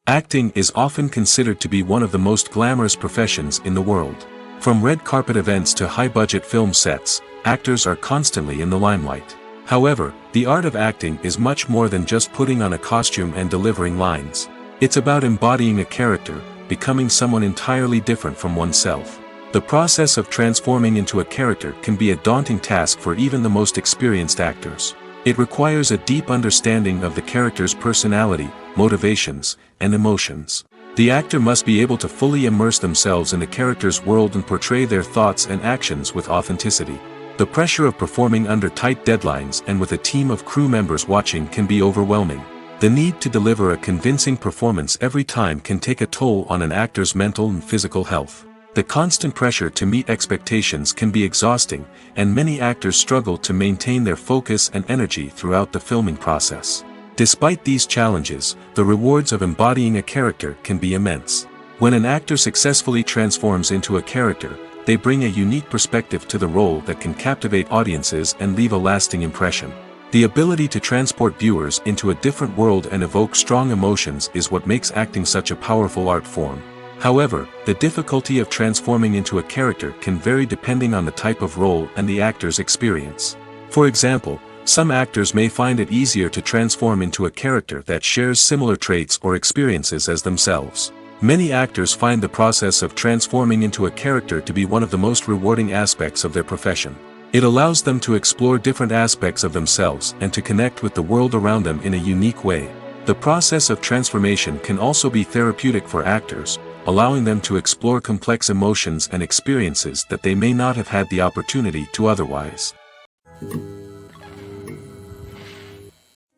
Speaker 1: Acting is often considered to be one of the most glamorous professions in the world. From red carpet events to high-budget film sets, actors are constantly in the limelight. However, the art of acting is much more than just putting on a costume and delivering lines. It's about embodying a character, becoming someone entirely different from oneself. The process of transforming into a character can be a daunting task for even the most experienced actors. It requires a deep understanding of the character's personality, motivations, and emotions. The actor must be able to fully immerse themselves in the character's world and portray their thoughts and actions with authenticity. The pressure of performing under tight deadlines and with a team of crew members watching can be overwhelming. The need to deliver a convincing performance every time can take a toll on an actor's mental and physical health. The constant pressure to meet expectations can be exhausting, and many actors struggle to maintain their focus and energy throughout the filming process. Despite these challenges, the rewards of embodying a character can be immense. When an actor successfully transforms into a character, they bring a unique perspective to the role that can captivate audiences and leave a lasting impression. The ability to transport viewers into a different world and evoke strong emotions is what makes acting such a powerful art form. However, the difficulty of transforming into a character can vary depending on the type of role and the actor's experience. For example, some actors may find it easier to transform into a character that shares similar traits or experiences as themselves. Many actors find the process of transforming into a character to be one of the most rewarding aspects of their profession. It allows them to explore different aspects of themselves and to connect with the world around them in a unique way. The process of transformation can also be therapeutic for actors, allowing them to explore complex emotions and experiences that they may not have had the opportunity to otherwise.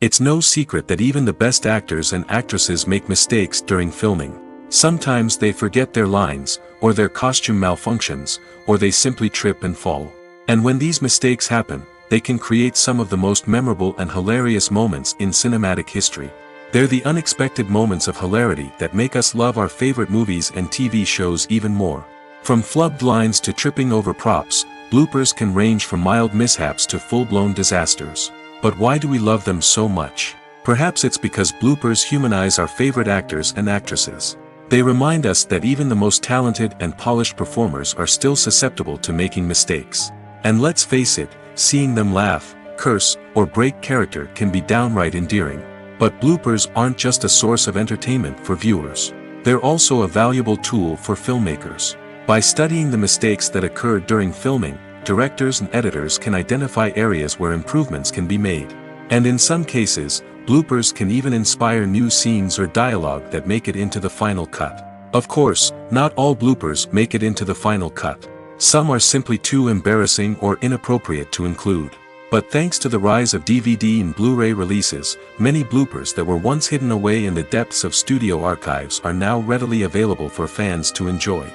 Speaker 1: It's no secret that even the best actors and actresses make mistakes during filming. Sometimes they forget their lines, or their costume malfunctions, or they simply trip and fall. And when these mistakes happen, they can create some of the most memorable and hilarious moments in cinematic history. They're the unexpected moments of hilarity that make us love our favorite movies and TV shows even more. From flubbed lines to tripping over props, bloopers can range from mild mishaps to full-blown disasters. But why do we love them so much? Perhaps it's because bloopers humanize our favorite actors and actresses. They remind us that even the most talented and polished performers are still susceptible to making mistakes. And let's face it, seeing them laugh, curse, or break character can be downright endearing. But bloopers aren't just a source of entertainment for viewers. They're also a valuable tool for filmmakers. By studying the mistakes that occurred during filming, directors and editors can identify areas where improvements can be made. And in some cases, bloopers can even inspire new scenes or dialogue that make it into the final cut. Of course, not all bloopers make it into the final cut. Some are simply too embarrassing or inappropriate to include. But thanks to the rise of DVD and Blu-ray releases, many bloopers that were once hidden away in the depths of studio archives are now readily available for fans to enjoy.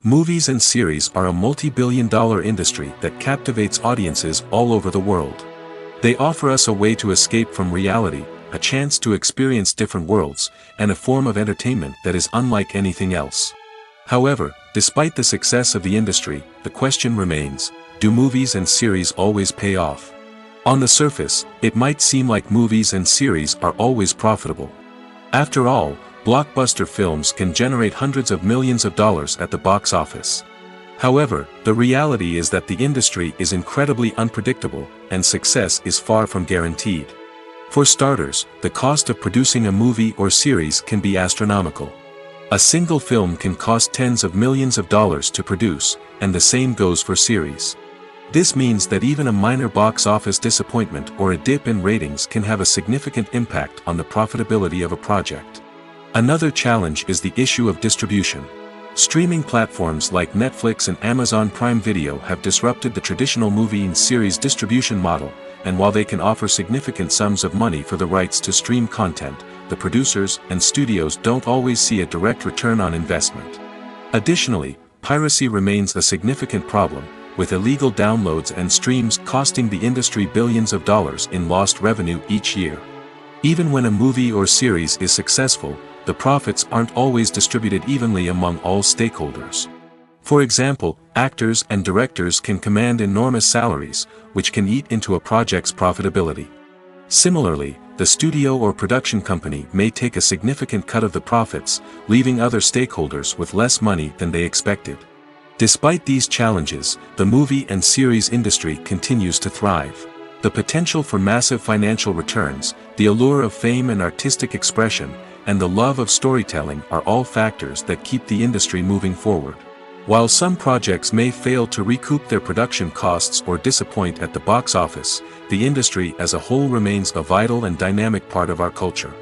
Speaker 1: Movies and series are a multi-billion-dollar industry that captivates audiences all over the world. They offer us a way to escape from reality, a chance to experience different worlds, and a form of entertainment that is unlike anything else. However, despite the success of the industry, the question remains, do movies and series always pay off? On the surface, it might seem like movies and series are always profitable. After all, blockbuster films can generate hundreds of millions of dollars at the box office. However, the reality is that the industry is incredibly unpredictable, and success is far from guaranteed. For starters, the cost of producing a movie or series can be astronomical. A single film can cost tens of millions of dollars to produce, and the same goes for series. This means that even a minor box office disappointment or a dip in ratings can have a significant impact on the profitability of a project. Another challenge is the issue of distribution. Streaming platforms like Netflix and Amazon Prime Video have disrupted the traditional movie and series distribution model, and while they can offer significant sums of money for the rights to stream content, the producers and studios don't always see a direct return on investment. Additionally, piracy remains a significant problem, with illegal downloads and streams costing the industry billions of dollars in lost revenue each year. Even when a movie or series is successful, the profits aren't always distributed evenly among all stakeholders. For example, actors and directors can command enormous salaries, which can eat into a project's profitability. Similarly, the studio or production company may take a significant cut of the profits, leaving other stakeholders with less money than they expected. Despite these challenges, the movie and series industry continues to thrive. The potential for massive financial returns, the allure of fame and artistic expression, and the love of storytelling are all factors that keep the industry moving forward. While some projects may fail to recoup their production costs or disappoint at the box office, the industry as a whole remains a vital and dynamic part of our culture.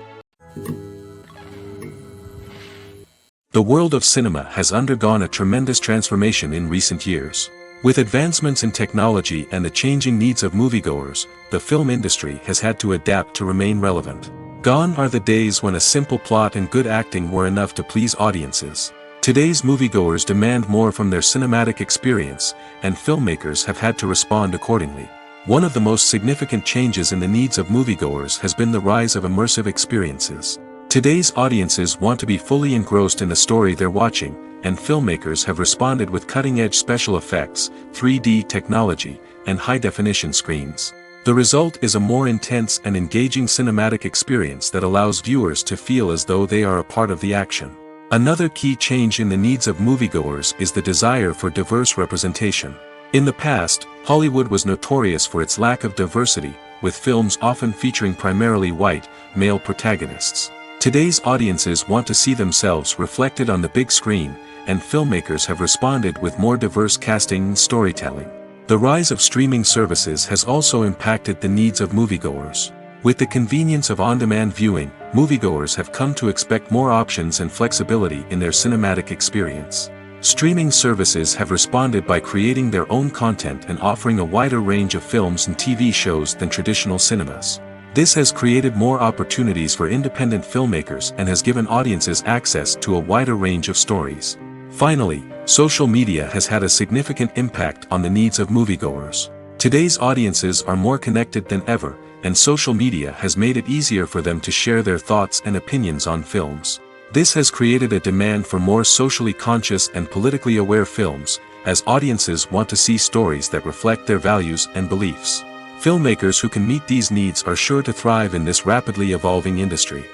Speaker 1: The world of cinema has undergone a tremendous transformation in recent years. With advancements in technology and the changing needs of moviegoers, the film industry has had to adapt to remain relevant. Gone are the days when a simple plot and good acting were enough to please audiences. Today's moviegoers demand more from their cinematic experience, and filmmakers have had to respond accordingly. One of the most significant changes in the needs of moviegoers has been the rise of immersive experiences. Today's audiences want to be fully engrossed in the story they're watching, and filmmakers have responded with cutting-edge special effects, 3D technology, and high-definition screens. The result is a more intense and engaging cinematic experience that allows viewers to feel as though they are a part of the action. Another key change in the needs of moviegoers is the desire for diverse representation. In the past, Hollywood was notorious for its lack of diversity, with films often featuring primarily white, male protagonists. Today's audiences want to see themselves reflected on the big screen, and filmmakers have responded with more diverse casting and storytelling. The rise of streaming services has also impacted the needs of moviegoers. With the convenience of on-demand viewing, moviegoers have come to expect more options and flexibility in their cinematic experience. Streaming services have responded by creating their own content and offering a wider range of films and TV shows than traditional cinemas. This has created more opportunities for independent filmmakers and has given audiences access to a wider range of stories. Finally, social media has had a significant impact on the needs of moviegoers. Today's audiences are more connected than ever, and social media has made it easier for them to share their thoughts and opinions on films. This has created a demand for more socially conscious and politically aware films, as audiences want to see stories that reflect their values and beliefs. Filmmakers who can meet these needs are sure to thrive in this rapidly evolving industry.